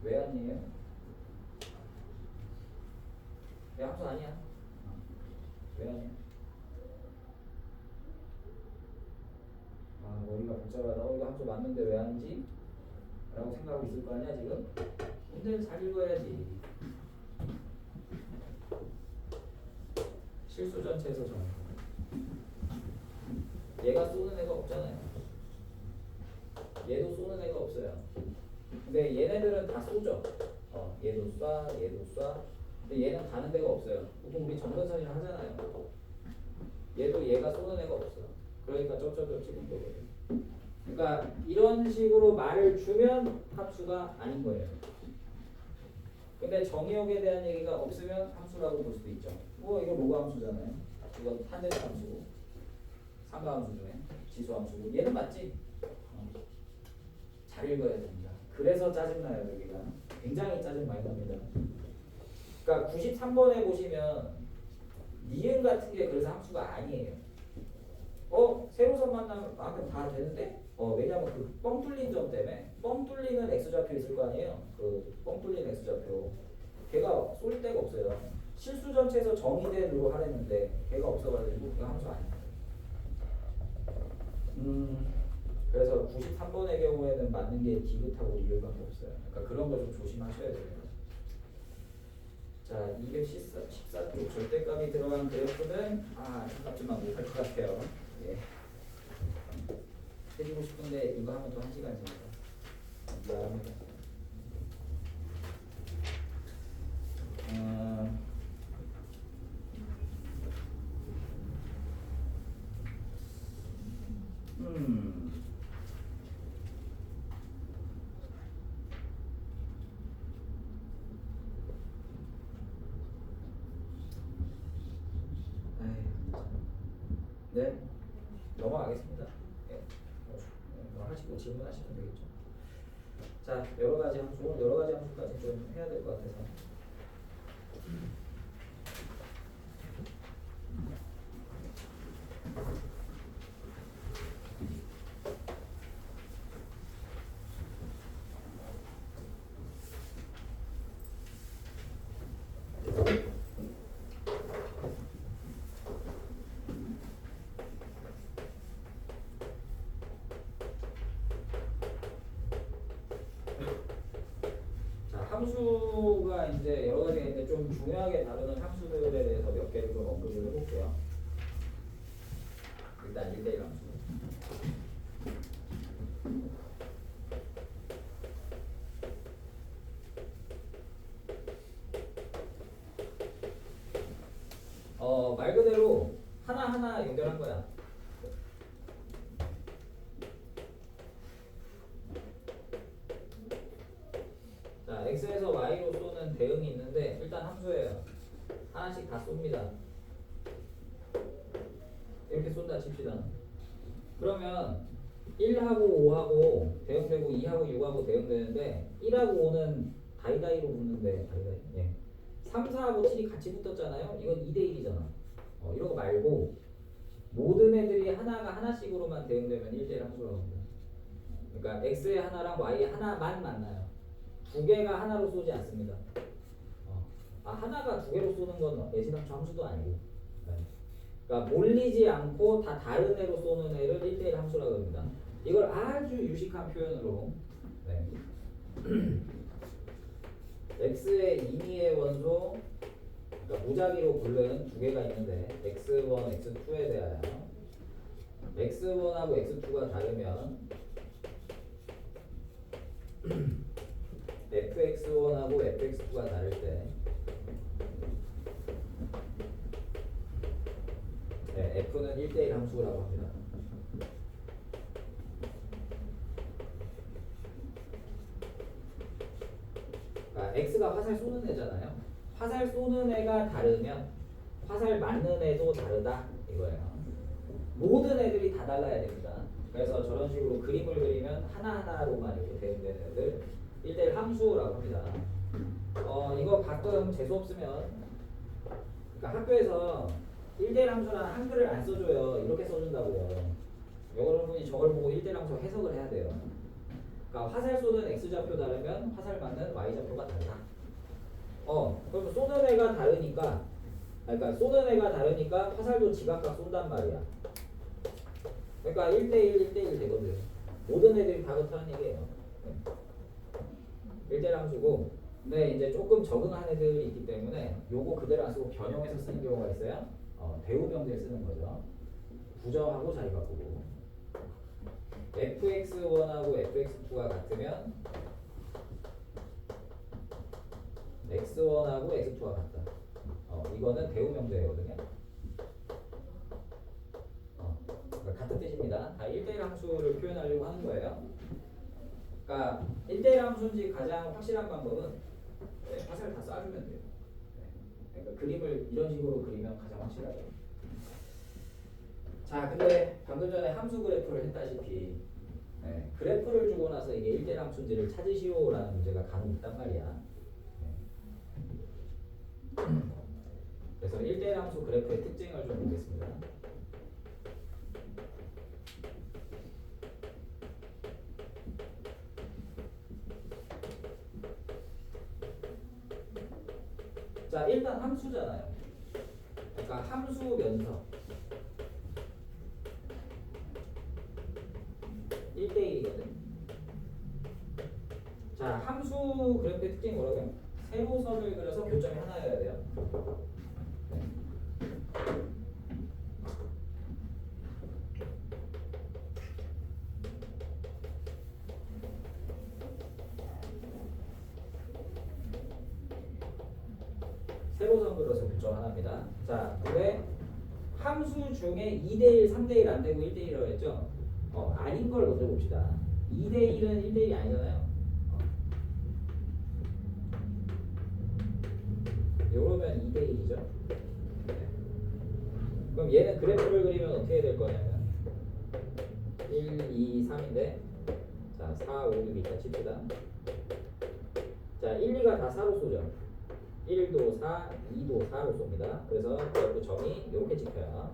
왜 아니에요? 왜 함수 아니야? 왜 아니야? 머리가 복잡하다. 이거 함수 맞는데 왜 아니지? 라고 생각하고 있을 거 아니야 지금? 문제를 잘 읽어야지. 실수 전체에서 정의. 얘가 쏘는 애가 없잖아요. 얘도 쏘는 애가 없어요. 근데 얘네들은 다 쏘죠. 얘도 쏴, 얘도 쏴. 근데 얘는 가는 데가 없어요. 보통 우리 점근선이라 하잖아요. 얘도 얘가 쏘는 애가 없어. 그러니까 점점점 찍은 거거든. 그러니까 이런 식으로 말을 주면 함수가 아닌 거예요. 근데 정의역에 대한 얘기가 없으면 함수라고 볼 수도 있죠. 이거 로그 함수잖아요. 이건 탄젠트 함수고, 삼가함수 중에 지수함수고. 얘는 맞지? 잘 읽어야 됩니다. 그래서 짜증나요 여기가. 굉장히 짜증 많이 납니다. 그러니까 93번에 보시면 니은 같은 게 그래서 함수가 아니에요. 세로선 만나면 그럼 다 되는데? 왜냐면 그 뻥 뚫린 점 때문에. 뻥 뚫리는 x좌표 있을 거 아니에요. 그 뻥 뚫린 x좌표. 걔가 쏠 데가 없어요. 실수 전체에서 정의된 로 하랬는데 걔가 없어가지고 그거 함수 아니야. 그래서 93번의 경우에는 맞는 게 디귿하고 리을밖에 없어요. 그러니까 그런 거 좀 조심하셔야 돼요. 자, 214쪽 절대값이 들어간 그래프는 안타깝지만 못할 것 같아요. 예. 해주고 싶은데 이거 하면 또 1시간입니다. 미안합니다. 네, 넘어가겠습니다. 예. 하시고 질문하시면 되겠죠. 자, 여러 가지 함수까지 좀 해야 될 것 같아서. 함수가 이제 여러 가지가 있는데 좀 중요하게 다루는 함수들에 대해서 몇 개를 좀 언급을 해볼게요. 일단 1대1 함수. 말 그대로 하나하나 연결한 거야. 자, x에서 y로 쏘는 대응이 있는데 일단 함수예요. 하나씩 다 쏩니다. 이렇게 쏜다 칩시다. 그러면 1하고 5하고 대응되고 2하고 6하고 대응되는데 1하고 5는 다이다이로 붙는데 다이다이. 예. 3, 4하고 7이 같이 붙었잖아요. 이건 2대1이잖아. 이런 거 말고 모든 애들이 하나가 하나씩으로만 대응되면 1대1 함수라고 합니다. 그러니까 x의 하나랑 y의 하나만 만나요. 두 개가 하나로 쏘지 않습니다. 하나가 두 개로 쏘는 건 애지당초 함수도 아니고. 네. 그러니까 몰리지 않고 다 다른 애로 쏘는 애를 1대1 함수라고 합니다. 이걸 아주 유식한 표현으로 네. x의 임의의 원소, 그러니까 무작위로 부른 두 개가 있는데 x1, x2에 대하여 x1하고 x2가 다르면 fx1하고 fx2가 다를 때 네, f는 1대1 함수라고 합니다. 그러니까 x가 화살 쏘는 애잖아요. 화살 쏘는 애가 다르면 화살 맞는 애도 다르다 이거예요. 모든 애들이 다 달라야 됩니다. 그래서 저런 식으로 그림을 그리면 하나하나로만 이렇게 대응되는 애들 1대1 함수라고 합니다. 이거 가끔 재수 없으면 그러니까 학교에서 1대1 함수라는 한글을 안 써줘요. 이렇게 써준다고요. 여러분이 저걸 보고 1대1 함수 해석을 해야 돼요. 그러니까 화살 쏘는 x좌표 다르면 화살 맞는 y좌표가 다르다. 그럼 쏘는 애가 다르니까 그러니까 쏘는 애가 다르니까 화살도 지각각 쏜단 말이야. 그러니까 1대1, 1대1 되거든. 모든 애들이 다 그렇다는 얘기예요. 1대1 함수고 근데 이제 조금 적응한 애들이 있기 때문에 요거 그대로 안 쓰고 변형해서 쓰는 경우가 있어요. 대우명제 쓰는 거죠. 부정하고 자리 바꾸고 fx1하고 fx2가 같으면 x1하고 x2가 같다. 이거는 대우명제거든요. 그러니까 같은 뜻입니다. 다 1대1 함수를 표현하려고 하는 거예요. 그러니까 1대1 함수인지 가장 확실한 방법은 화살을 다 쏴주면 돼요. 그러니까 그림을 이런 식으로 그리면 가장 확실하죠. 자, 근데 방금 전에 함수 그래프를 했다시피 그래프를 주고 나서 이게 1대1 함수인지를 찾으시오라는 문제가 간혹 있단 말이야. 그래서 1대1 함수 그래프의 특징을 좀 보겠습니다. 자, 일단 함수잖아요. 그러니까 함수 면적 1대1이거든. 자, 함수 그래프의 특징이 뭐라고요? 세로선을 그려서 교점이 하나여야 돼요. 세로선 그려서 교점 하나입니다. 자, 근데 함수 중에 2대1, 3대1 안 되고 1대1이라고 했죠? 아닌 걸 먼저 봅시다. 2대1은 1대1이 아니잖아요. 요러면 2대1이죠. 그럼 얘는 그래프를 그리면 어떻게 될 거냐면 1, 2, 3인데 자, 4, 5, 6 있다 칩시다. 자, 1, 2가 다 4로 쏘죠. 1도 4, 2도 4로 쏩니다. 그래서 그 점이 이렇게 찍혀요.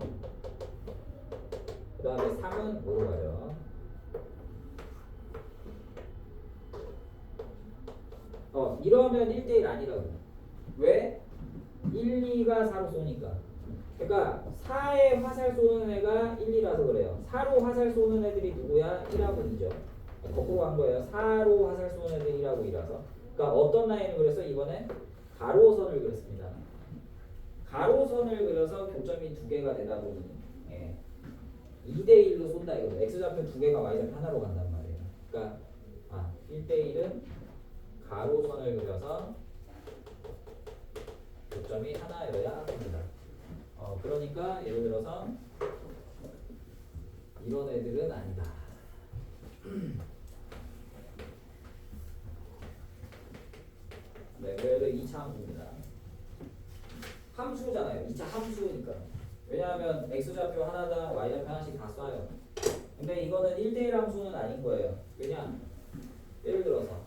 그 다음에 3은 5로 가죠. 이러면 1대1 아니라고. 왜? 1, 2가 4로 쏘니까. 그러니까 4에 화살 쏘는 애가 1, 2라서 그래요. 4로 화살 쏘는 애들이 누구야? 1하고 2죠. 거꾸로 간 거예요. 4로 화살 쏘는 애들이 1하고 2라서. 그러니까 어떤 라인을 그렸어? 이번엔 가로선을 그렸습니다. 가로선을 그려서 교점이 두 개가 되다 보니 2대1로 쏜다 이거죠. x좌표 두 개가 y좌표 하나로 간단 말이에요. 그러니까 1대1은 가로선을 그려서 교점이 하나여야 합니다. 그러니까 예를 들어서 이런 애들은 아니다. 네, 그래도 2차 함수입니다. 함수잖아요. 2차 함수니까. 왜냐하면 x좌표 하나당 y좌표 하나씩 다 쏴요. 근데 이거는 1대1 함수는 아닌 거예요. 왜냐? 예를 들어서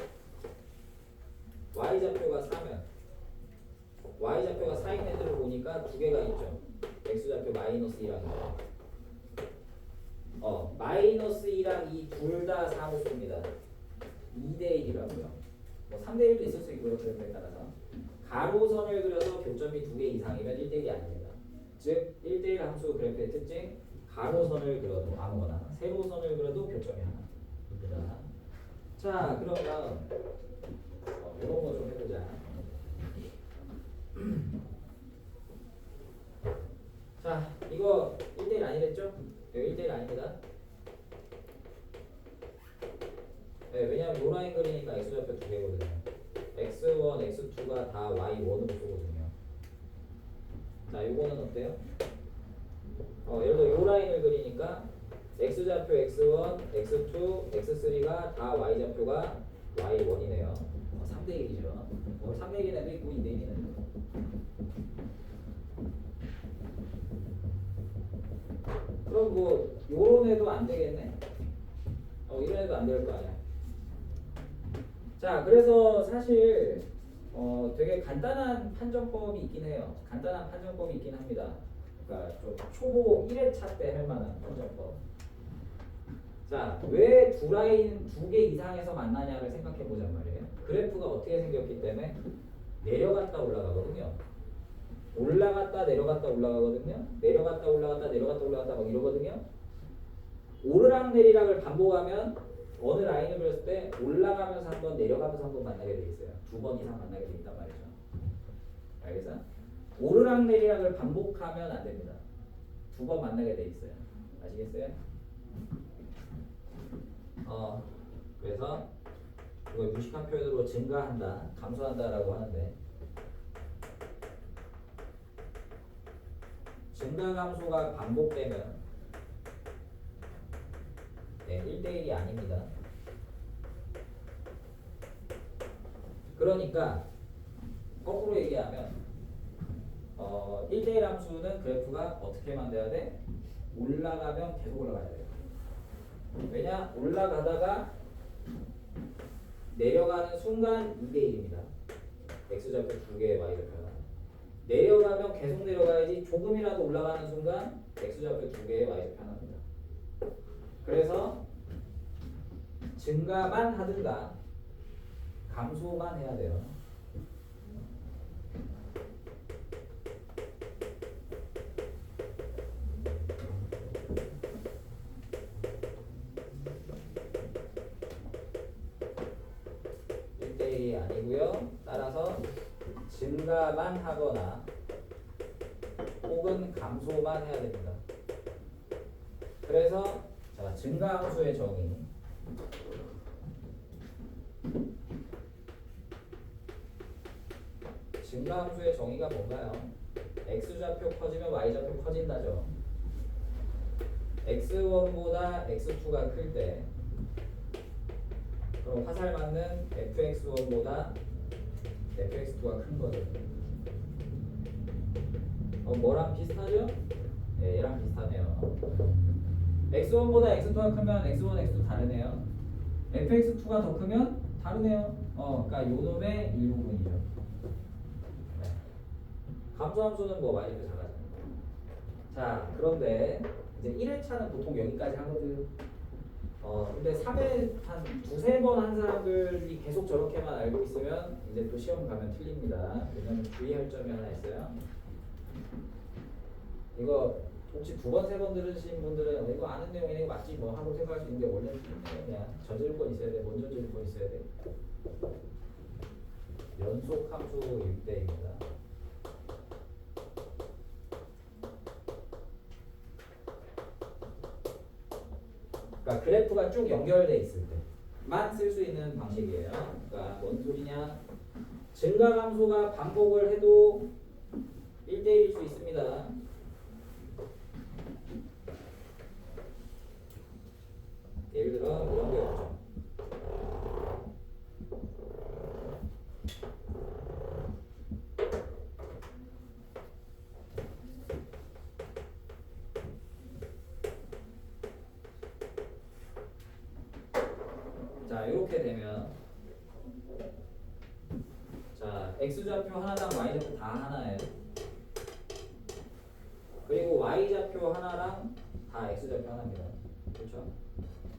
y좌표가 4면 y좌표가 4인 애들을 보니까 두 개가 있죠. x좌표 마이너스 2랑 2. 마이너스 2랑 2 둘 다 4로 쏩니다. 2대1이라고요. 뭐 3대1도 있을 수 있고요. 그래프에 따라서. 가로선을 그려서 교점이 두 개 이상이면 1대1이 아닙니다. 즉 1대1 함수 그래프의 특징 가로선을 그려도 아무거나 세로선을 그려도 교점이 하나입니다. 자, 그러면 이런 거 좀 해보자. 자, 이거 1대1 아니랬죠? 여기 1대1 아닙니다. 네, 왜냐하면 요 라인 그리니까 x좌표 두 개거든요. x1, x2가 다 y1으로 쏘거든요. 자, 요거는 어때요? 예를 들어 요 라인을 그리니까 x좌표 x1, x2, x3가 다 y좌표가 y1이네요. 3대1이죠. 3대1인 애도 있고 2대1인 애도 있고. 그럼 뭐 요런 애도 안 되겠네? 이런 애도 안 될 거 아니야. 자, 그래서 사실 되게 간단한 판정법이 있긴 해요. 간단한 판정법이 있긴 합니다. 그러니까 좀 초보 1회차 때 할 만한 판정법. 자, 왜 두 라인 두 개 이상에서 만나냐를 생각해 보잔 말이에요. 그래프가 어떻게 생겼기 때문에 내려갔다 올라가거든요. 올라갔다 내려갔다 올라가거든요. 내려갔다 올라갔다 내려갔다 올라갔다 막 이러거든요. 오르락 내리락을 반복하면 어느 라인을 그렸을 때 올라가면서 한 번 내려가면서 한 번 만나게 돼 있어요. 두 번 이상 만나게 돼 있단 말이죠. 알겠어? 오르락 내리락을 반복하면 안 됩니다. 두 번 만나게 돼 있어요. 아시겠어요? 그래서 이걸 무식한 표현으로 증가한다, 감소한다라고 하는데 증가 감소가 반복되면 1대1이 아닙니다. 그러니까 거꾸로 얘기하면 1대1 함수는 그래프가 어떻게만 돼야 돼? 올라가면 계속 올라가야 돼요. 왜냐? 올라가다가 내려가는 순간 2대1입니다. x좌표 두 개의 y좌표가. 내려가면 계속 내려가야지 조금이라도 올라가는 순간 x좌표 두 개의 y좌표 하나입니다. 그래서 증가만 하든가 감소만 해야 돼요. 아니고요. 따라서 증가만 하거나 혹은 감소만 해야 됩니다. 그래서 자, 증가함수의 정의. 증가함수의 정의가 뭔가요? x좌표 커지면 y좌표 커진다죠. x1보다 x2가 클 때 그럼 화살 맞는 fx1보다 fx2가 큰 거죠. 뭐랑 비슷하죠? 네, 얘랑 비슷하네요. x1보다 x2가 크면 x1, x2 다르네요. fx2가 더 크면 다르네요. 그러니까 요 놈의 일부분이죠. 네. 감소함수는 뭐 많이 작아져요. 자, 그런데 이제 1회차는 보통 여기까지 하거든. 근데 3회 한 두세 번 한 사람들이 계속 저렇게만 알고 있으면 이제 또 시험 가면 틀립니다. 왜냐면 주의할 점이 하나 있어요. 이거 혹시 두 번, 세 번 들으신 분들은 이거 아는 내용이네, 이거 맞지 뭐 하고 생각할 수 있는데 원래는 그냥 저지를 있어야 돼. 먼저 저질 건 있어야 돼. 연속 함수 6대입니다. 그러니까 그래프가 쭉 연결돼 있을 때만 쓸 수 있는 방식이에요. 그러니까 뭔 소리냐? 증가함수가 반복을 해도 1대1일 수 있습니다. 예를 들어 이런 게 없죠. 자, 이렇게 되면 자, x좌표 하나당 y좌표 다 하나예요. 그리고 y좌표 하나랑 다 x좌표 하나입니다. 그렇죠?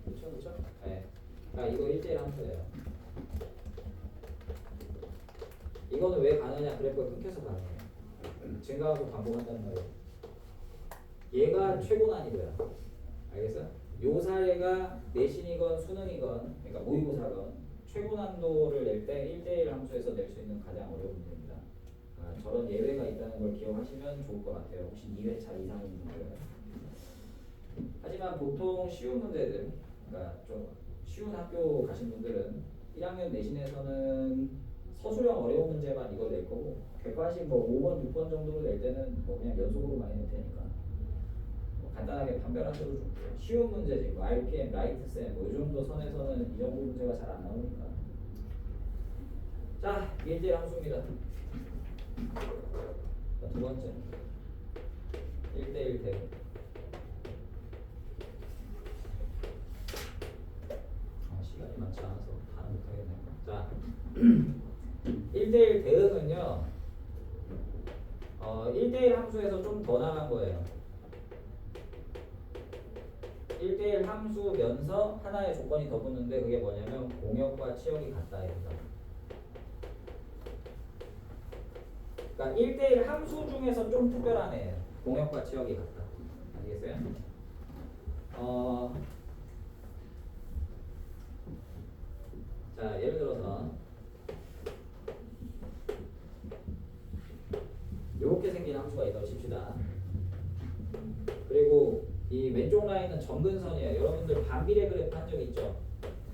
그렇죠? 네. 그러니까 이거 1대1 함수예요. 이거는 왜 가느냐? 그래프가 끊겨서 가능해요. 증가하고 반복한다는 말이에요. 얘가 최고 난이도야. 알겠어? 요 사례가 내신이건 수능이건, 그러니까 모의고사건 최고 난도를 낼 때 1대1 함수에서 낼 수 있는 가장 어려운 문제입니다. 저런 예외가 있다는 걸 기억하시면 좋을 것 같아요. 혹시 2회차 이상인 분들은. 하지만 보통 쉬운 문제들, 그러니까 좀 쉬운 학교 가신 분들은 1학년 내신에서는 서술형 어려운 문제만 이걸 낼 거고, 객관식 뭐 5번, 6번 정도로 낼 때는 뭐 그냥 연속으로 많이 낼 테니까 뭐 간단하게 판별하셔도 좋고요. 쉬운 문제지, 뭐 RPM, 라이트셈 뭐 이 정도 선에서는 이 정도 문제가 잘 안 나오니까. 자, 1대1 함수입니다. 두 번째 1대1 대응. 시간이 많지 않아서 다는 못하겠네요. 자, 1대1 대응은요 1대1 함수에서 좀 더 나간 거예요. 1대1 함수면서 하나의 조건이 더 붙는데 그게 뭐냐면 공역과 치역이 같다입니다. 그러니까 1대1 함수 중에서 좀 특별한 애예요. 공역과 치역이 같다. 아시겠어요? 자, 예를 들어서 이렇게 생긴 함수가 있다고 칩시다. 그리고 이 왼쪽 라인은 점근선이에요. 여러분들 반비례 그래프 한 적 있죠?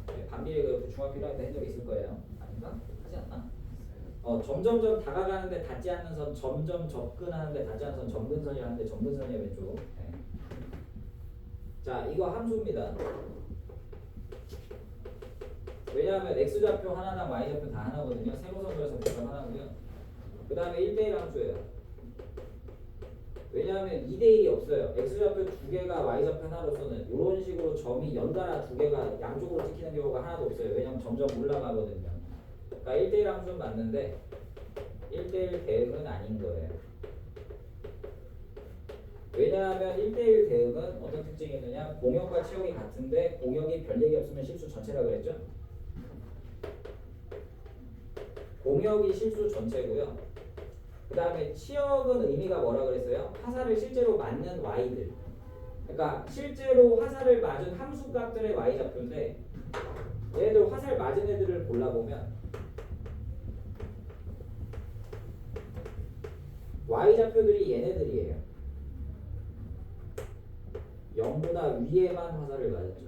네, 반비례 그래프 중학교 1학년 때 한 적 있을 거예요. 아닌가? 하지 않나? 점점점 다가가는데 닿지 않는 선, 점점 접근하는데 닿지 않는 선, 점근선이라는데 점근선이에요, 왼쪽. 네. 자, 이거 함수입니다. 왜냐하면 x좌표 하나랑 y좌표 다 하나거든요. 세로선 그려서 배점 하나고요. 그 다음에 1대1 함수예요. 왜냐하면 2대1이 없어요. x좌표 두 개가 y좌표 하나로서는 이런 식으로 점이 연달아 두 개가 양쪽으로 찍히는 경우가 하나도 없어요. 왜냐하면 점점 올라가거든요. 그러니까 1대1 함수는 맞는데 1대1 대응은 아닌 거예요. 왜냐하면 1대1 대응은 어떤 특징이 있느냐? 공역과 치역이 같은데 공역이 별 얘기 없으면 실수 전체라 그랬죠? 공역이 실수 전체고요. 그 다음에 치역은 의미가 뭐라 그랬어요? 화살을 실제로 맞는 y들. 그러니까 실제로 화살을 맞은 함수값들의 y좌표인데 얘네들 화살 맞은 애들을 골라보면 y좌표들이 얘네들이에요. 0보다 위에만 화살을 맞았죠.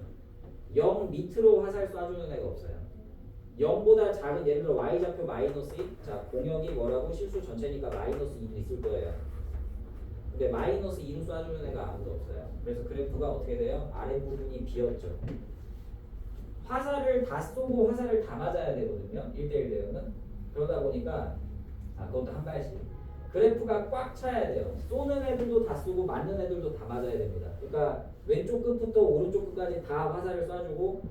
0 밑으로 화살 쏴주는 애가 없어요. 0보다 작은 예를 들어 y좌표 마이너스 2. 자, 공역이 뭐라고? 실수 전체니까 마이너스 2도 있을 거예요. 근데 마이너스 2로 쏴주는 애가 아무도 없어요. 그래서 그래프가 어떻게 돼요? 아랫부분이 비었죠. 화살을 다 쏘고 화살을 다 맞아야 되거든요. 1대1 대응은. 그러다 보니까 그것도 한 발씩. 그래프가 꽉 차야 돼요. 쏘는 애들도 다 쏘고 맞는 애들도 다 맞아야 됩니다. 그러니까 왼쪽 끝부터 오른쪽 끝까지 다 화살을 쏴주고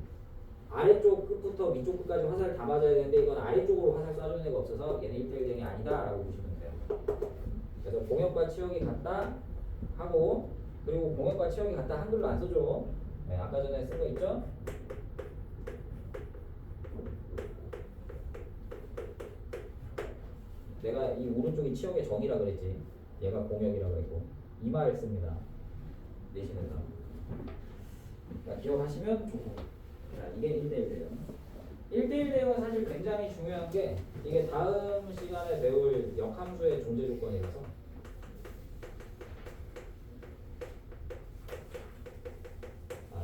아래쪽 끝부터 위쪽 끝까지 화살을 다 맞아야 되는데 이건 아래쪽으로 화살 쏴주는 애가 없어서 얘는 1대1 대응이 아니다 라고 보시면 돼요. 그래서 공역과 치역이 같다 하고, 그리고 공역과 치역이 같다 한글로 안 써줘. 네, 아까 전에 쓴 거 있죠? 내가 이 오른쪽이 치역의 정이라 그랬지. 얘가 공역이라 그랬고 이 말 씁니다. 내신에서. 그러니까 기억하시면 좋고. 자, 이게 1대1 대응. 1대1 대응은 사실 굉장히 중요한 게 이게 다음 시간에 배울 역함수의 존재 조건이라서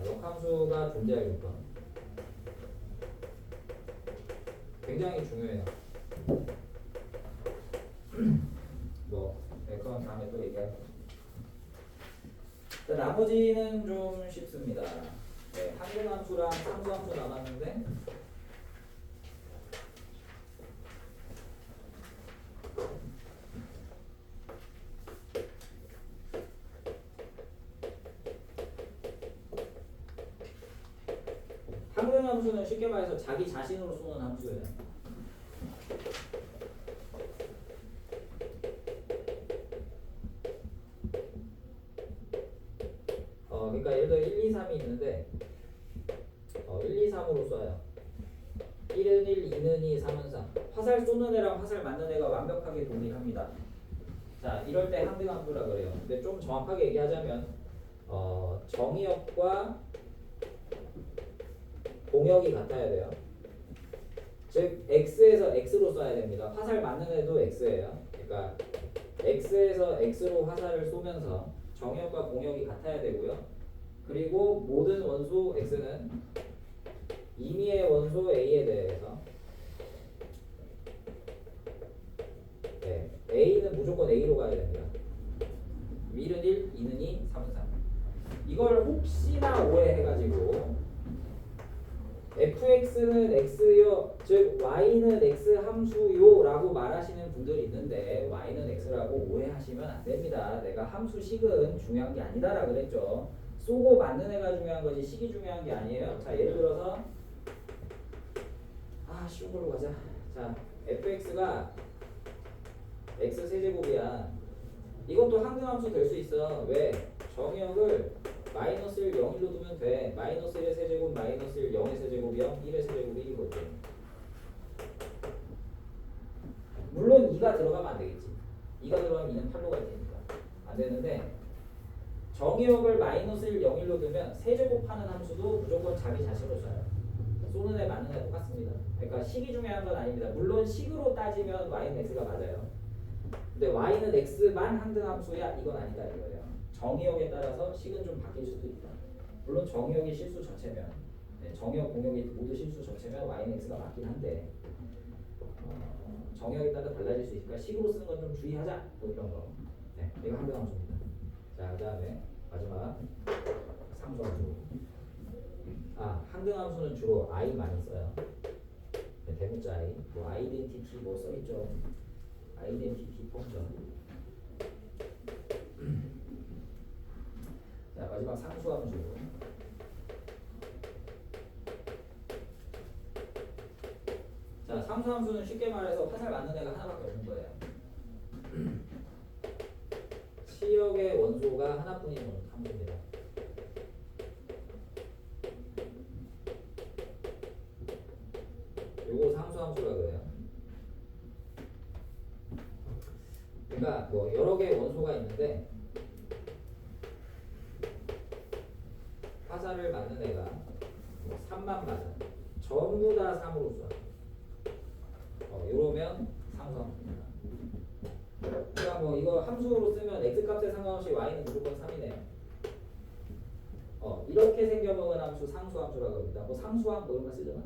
역함수가 존재할 조건 굉장히 중요해요. 그건 다음에 또 얘기할 거예요. 자, 나머지는 좀 쉽습니다. 네, 항등함수랑 상수함수 남았는데 항등함수는 쉽게 말해서 자기 자신으로 쏘는 함수예요. 그러니까 예를 들어 1, 2, 3이 있는데 1, 2, 3으로 쏴요. 1은 1, 2는 2, 3은 3. 화살 쏘는 애랑 화살 맞는 애가 완벽하게 동일합니다. 자, 이럴 때 항등함수라 그래요. 근데 좀 정확하게 얘기하자면 정의역과 공역이 같아야 돼요. 즉 x에서 x로 쏴야 됩니다. 화살 맞는 애도 x예요. 그러니까 x에서 x로 화살을 쏘면서 정역과 공역이 같아야 되고요. 그리고 모든 원소 x는 임의의 원소 a에 대해서 a는 무조건 a로 가야 됩니다. 1은 1, 2는 2, 3은 3. 이걸 혹시나 오해해가지고 fx는 x요, 즉 y는 x 함수요 라고 말하시는 분들이 있는데 y는 x라고 오해하시면 안 됩니다. 내가 함수식은 중요한 게 아니다라 그랬죠. 쏘고 맞는 애가 중요한 거지 식이 중요한 게 아니에요. 자, 예를 들어서 쉬운 걸로 가자. 자, fx가 x 세제곱이야. 이것도 항등함수 될 수 있어. 왜? 정의역을 마이너스 1, 0, 1로 두면 돼. 마이너스 1의 세제곱, 마이너스 1, 0의 세제곱, 0, 1의 세제곱이 1이거든. 물론 2가 들어가면 안 되겠지. 2가 들어가면 2는 8로 갈 테니까 안 되는데, 정의역을 마이너스 1, 0, 1로 두면 세제곱하는 함수도 무조건 자기 자신으로 써요. 쏘는 애 맞는 애 똑같습니다. 그러니까 식이 중요한 건 아닙니다. 물론 식으로 따지면 y는 x가 맞아요. 근데 y는 x만 항등함수야 이건 아니다 이거예요. 정의역에 따라서 식은 좀 바뀔 수도 있다. 물론 정의역이 실수 전체면, 정의역 공역이 모두 실수 전체면 y는 x가 맞긴 한데 정의역에 따라 달라질 수 있으니까 식으로 쓰는 건 좀 주의하자. 뭐 이런 거. 네, 이거 항등함수입니다. 자, 그다음에 마지막 상수함수. 항등함수는 주로 i 많이 써요. 네, 대문자 i, 뭐 아이덴티티 뭐 써있죠. 아이덴티티 펑션. 자, 마지막 상수함수. 자, 상수함수는 쉽게 말해서 화살 맞는 애가 하나밖에 없는 거예요. 치역의 원소가 하나뿐인 함수입니다. 요거 상수함수라 그래요. 그러니까 뭐 여러 개의 원소가 있는데 화살을 맞는 애가 3만 맞아. 전부 다 3으로 쏴. 이러면 상수함수입니다. 그러니까 뭐 이거 함수로 쓰면 x 값에 상관없이 y는 무조건 3이네요. 이렇게 생겨먹은 함수 상수함수라고 합니다. 뭐 상수함 뭐 이런 거 쓰잖아.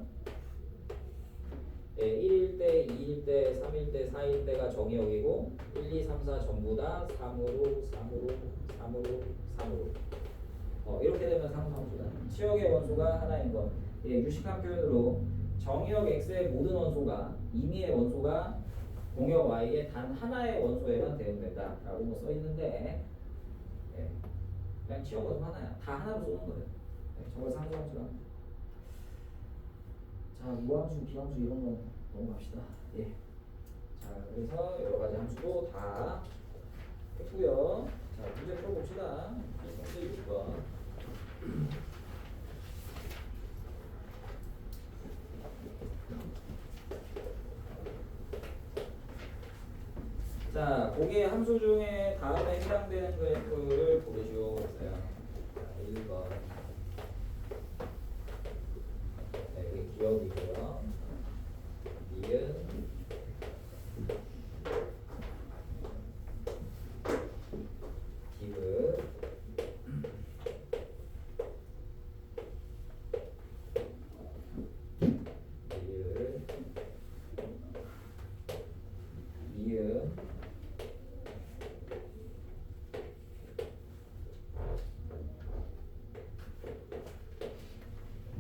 예, 1일 때, 2일 때, 3일 때, 4일 때가 정의역이고 1, 2, 3, 4 전부 다 3으로 이렇게 되면 상수함수다. 치역의 원소가 하나인 것. 예, 유식한 표현으로 정의역 x의 모든 원소가 임의의 원소가 공역 y의 단 하나의 원소에만 대응된다 라고 뭐 써있는데 예, 그냥 치역 원소 하나야. 다 하나로 쏘는 거예요. 예, 저걸 상수함수라. 자, 무함수, 비함수 이런 거 넘어갑시다. 예. 자, 그래서 여러 가지 함수도 다 했고요. 자, 문제 풀어봅시다. 문제 6번. 자, 고개 함수 중에 다음에 해당되는 그래프를 고르시오. 했어요. 자, 1번. 네, 이게 기억이고요. 니은, 디귿, 리을, 미음,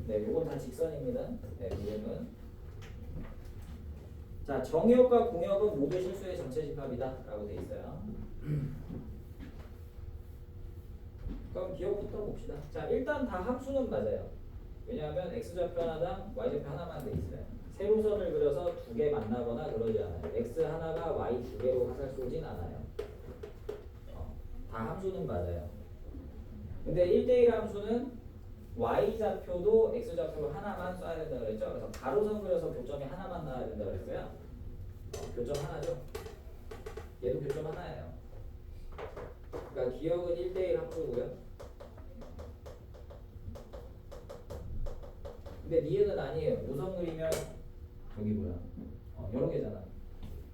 네, 요건 다 직선입니다. 네, 미음은. 자, 정의역과 공역은 모두 실수의 전체 집합이다 라고 돼 있어요. 그럼 기억부터 봅시다. 자, 일단 다 함수는 맞아요. 왜냐하면 x좌표 하나당 y좌표 하나만 돼 있어요. 세로선을 그려서 두 개 만나거나 그러지 않아요. x 하나가 y 두 개로 화살 쏘진 않아요. 다 함수는 맞아요. 근데 1대1 함수는 y좌표도 x좌표 하나만 쏴야 된다 그랬죠. 그래서 가로선 그려서 교점이 하나만 나와야 된다 그랬어요. 교점 하나죠. 얘도 교점 하나예요. 그러니까 기억은 1대1 함수고요. 근데 니은은 아니에요. 우선 그리면 저기 뭐야? 여러 개잖아.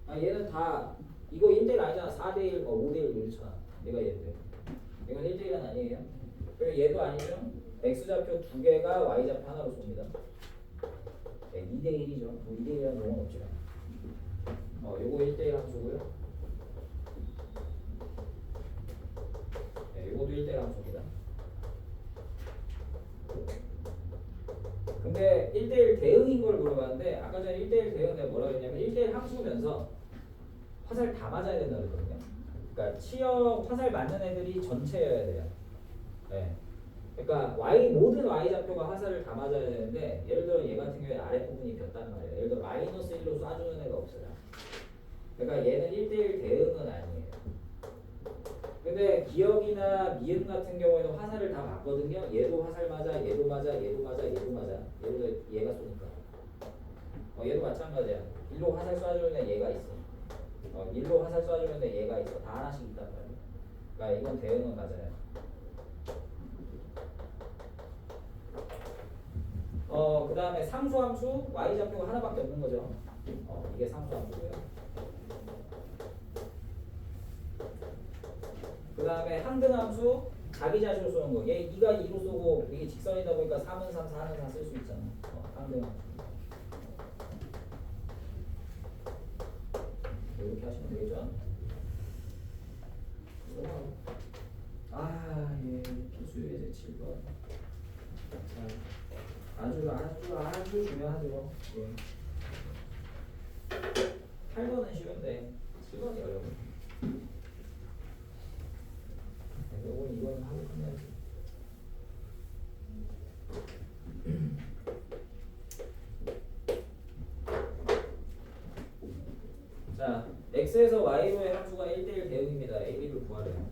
아, 얘는 다 이거 1대1 아니잖아. 4대1, 5대1 이렇잖아. 얘가 얘인데. 이건 1대1은 아니에요. 그리고 얘도 아니죠. x좌표 두 개가 y좌표 하나로 쏩니다. 네, 2대1이죠. 2대1이라는 용어는 없죠. 요거 1대1 함수고요. 네, 요것도 1대1 함수입니다. 근데 1대1 대응인 걸 물어봤는데 아까 전에 1대1 대응 내가 뭐라고 했냐면 1대1 함수면서 화살 다 맞아야 된다고 그랬거든요. 그러니까 치역 화살 맞는 애들이 전체여야 돼요. 네. 그러니까 모든 y좌표가 화살을 다 맞아야 되는데 예를 들어 얘 같은 경우에 아랫부분이 폈다는 말이에요. 예를 들어 마이너스 1로 쏴주는 애가 없어요. 그러니까 얘는 1대1 대응은 아니에요. 근데 기억이나 미음 같은 경우에는 화살을 다 맞거든요. 얘도 화살 맞아, 얘도 맞아, 얘도 맞아, 얘도 맞아. 예를 들어 얘가 쏘니까. 얘도 마찬가지야. 일로 화살 쏴주는 애 얘가 있어. 일로 화살 쏴주는 애 얘가 있어. 다 하나씩 있단 말이야. 그러니까 이건 대응은 맞아요. 그 다음에 상수함수 y좌표가 하나밖에 없는 거죠. 이게 상수함수고요. 그 다음에 항등함수 자기 자신을 쏘는 거. 얘 2가 2로 쏘고 이게 직선이다 보니까 3은 3, 4는 4 쓸 수 있잖아. 항등함수. 이렇게 하시면 되겠죠. 예, 필수예제 7번. 아주 중요하죠. 예. 8번은 쉬운데 7번이 어려워. 이건 하고 끝내야지. 자, x에서 y로의 함수가 1대1 대응입니다. a, b를 구하래요.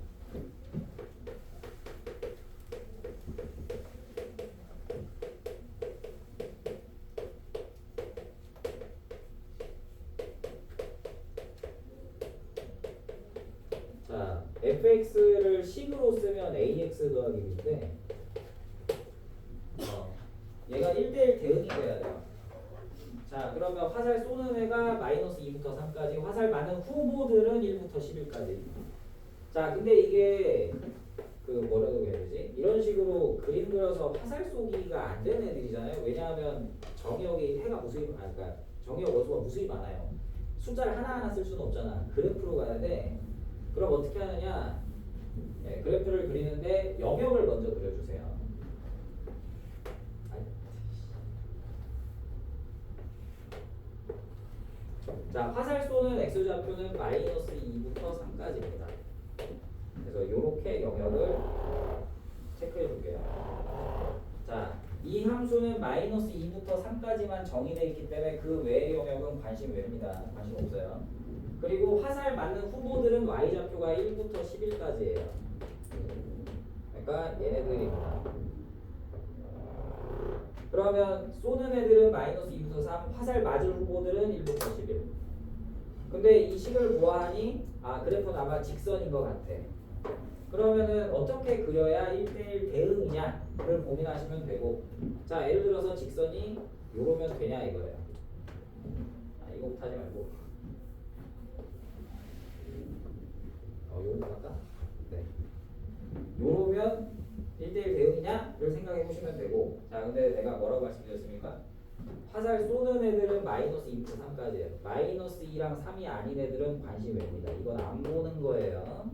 자, fx를 식으로 쓰면 ax 더하기 b인데 얘가 1대1 대응이 돼야 돼요. 자, 그러면 화살 쏘는 애가 마이너스 2부터 3까지, 화살 맞는 후보들은 1부터 11까지. 자, 근데 이게 그 뭐라고 해야 되지? 이런 식으로 그림 그려서 화살 쏘기가 안 되는 애들이잖아요. 왜냐하면 정의역이 해가 무수히 그러니까 정의역 원소가 무수히 많아요. 숫자를 하나하나 쓸 수는 없잖아. 그래프로 가야 돼. 그럼 어떻게 하느냐? 네, 그래프를 그리는데 영역을 먼저 그려주세요. 자, 화살 쏘는 x좌표는 마이너스 2부터 3까지입니다. 그래서 이렇게 영역을 체크해 줄게요. 자, 이 함수는 마이너스 2부터 3까지만 정의되어 있기 때문에 그 외의 영역은 관심 외입니다. 관심 없어요. 그리고 화살 맞는 후보들은 y좌표가 1부터 11까지예요. 그러니까 얘네들입니다. 그러면 쏘는 애들은 마이너스 2부터 3, 화살 맞을 후보들은 1부터 11. 근데 이 식을 보아하니 그래프는 아마 직선인 것 같아. 그러면은 어떻게 그려야 1대1 대응이냐를 고민하시면 되고, 자, 예를 들어서 직선이 요러면 되냐 이거예요. 이거부터 하지 말고 요거부터 할까? 네. 요러면 1대1 대응이냐를 생각해 보시면 되고, 자, 근데 내가 뭐라고 말씀드렸습니까? 화살 쏘는 애들은 마이너스 2부터 3까지예요. 마이너스 2랑 3이 아닌 애들은 관심 외입니다. 이건 안 보는 거예요.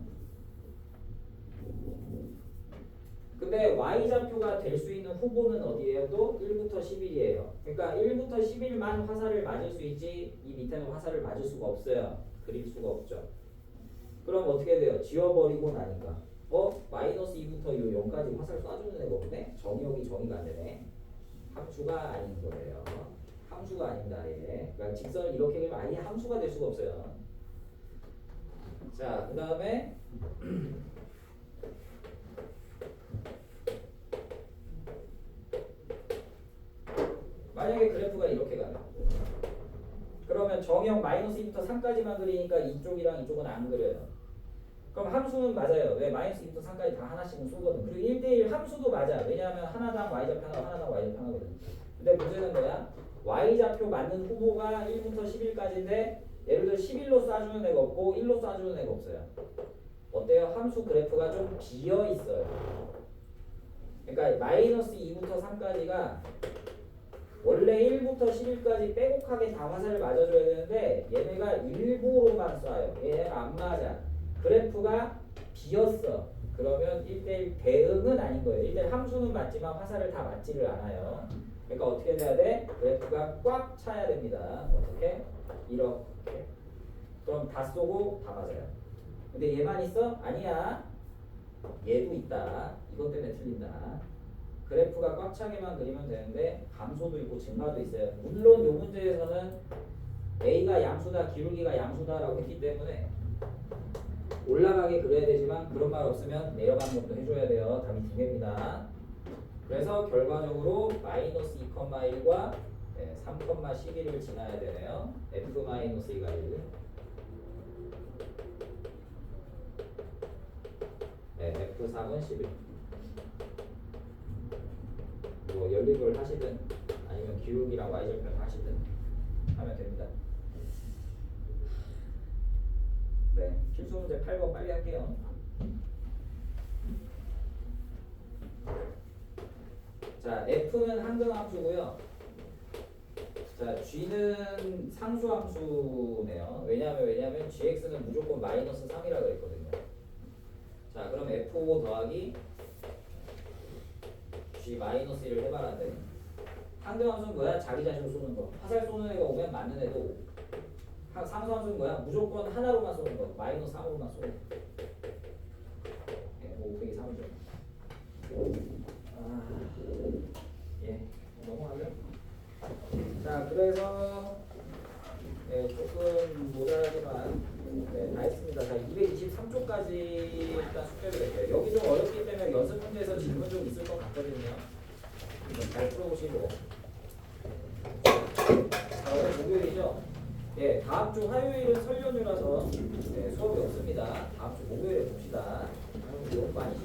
근데 y좌표가 될 수 있는 후보는 어디예요? 또 1부터 11이에요. 그러니까 1부터 11만 화살을 맞을 수 있지, 이 밑에는 화살을 맞을 수가 없어요. 그릴 수가 없죠. 그럼 어떻게 돼요? 지워버리고 나니까 마이너스 2부터 요 0까지 화살 쏴주는 애가 없네? 정의역이 정의가 안 되네. 함수가 아닌 거예요. 함수가 아닙니다. 아예. 그러니까 직선을 이렇게 그리면 아예 함수가 될 수가 없어요. 자, 그 다음에 만약에 그래프가 이렇게 가요. 그러면 정의역 마이너스 2부터 3까지만 그리니까 이쪽이랑 이쪽은 안 그려요. 그럼 함수는 맞아요. 왜? 마이너스 2부터 3까지 다 하나씩은 쏘거든. 그리고 1대1 함수도 맞아. 왜냐하면 하나당 y좌표 하나, 하나당 y좌표 하나거든. 근데 문제는 뭐야? y좌표 맞는 후보가 1부터 11까지인데 예를 들어 11로 쏴주는 애가 없고 1로 쏴주는 애가 없어요. 어때요? 함수 그래프가 좀 비어 있어요. 그러니까 마이너스 2부터 3까지가 원래 1부터 11까지 빼곡하게 다 화살을 맞아줘야 되는데 얘네가 일부로만 쏴요. 얘네가 안 맞아. 그래프가 비었어. 그러면 1대1 대응은 아닌 거예요. 1대1 함수는 맞지만 화살을 다 맞지를 않아요. 그러니까 어떻게 돼야 돼? 그래프가 꽉 차야 됩니다. 어떻게? 이렇게. 그럼 다 쏘고 다 맞아요. 근데 얘만 있어? 아니야. 얘도 있다. 이것 때문에 틀린다. 그래프가 꽉 차게만 그리면 되는데 감소도 있고 증가도 있어요. 물론 이 문제에서는 A가 양수다, 기울기가 양수다라고 했기 때문에 올라가게 그려야 되지만 그런 말 없으면 내려가는 것도 해줘야 돼요. 답이 두 개입니다. 그래서 결과적으로 마이너스 2,1과 3,12를 지나야 되네요. F-2가 1. F3은 11. 뭐 연립을 하시든 아니면 기울기랑 y절편을 하시든 하면 됩니다. 네, 필수 문제 8번 빨리 할게요. 자, F는 항등함수고요. 자, G는 상수함수네요. 왜냐하면 GX는 무조건 마이너스 3이라고 했거든요. 자, 그럼 F5 더하기 G 마이너스 1을 해봐라는데 항등함수는 뭐야? 자기 자신을 쏘는 거. 화살 쏘는 애가 오면 맞는 애도 상수함수는 뭐야? 무조건 하나로만 쏘는 거. 마이너스 3으로만 쏘는 거. 5 빼기 3이죠. 예, 넘어가죠. 자, 그래서 조금 모자라지만 다 했습니다. 자, 223쪽까지 일단 숙제를 낼게요. 여기 좀 어렵기 때문에 연습 문제에서 질문 좀 있을 것 같거든요. 잘 풀어보시고. 자, 오늘 목요일이죠? 예, 다음 주 화요일은 설 연휴라서 수업이 없습니다. 다음 주 목요일에 봅시다. 너무 많이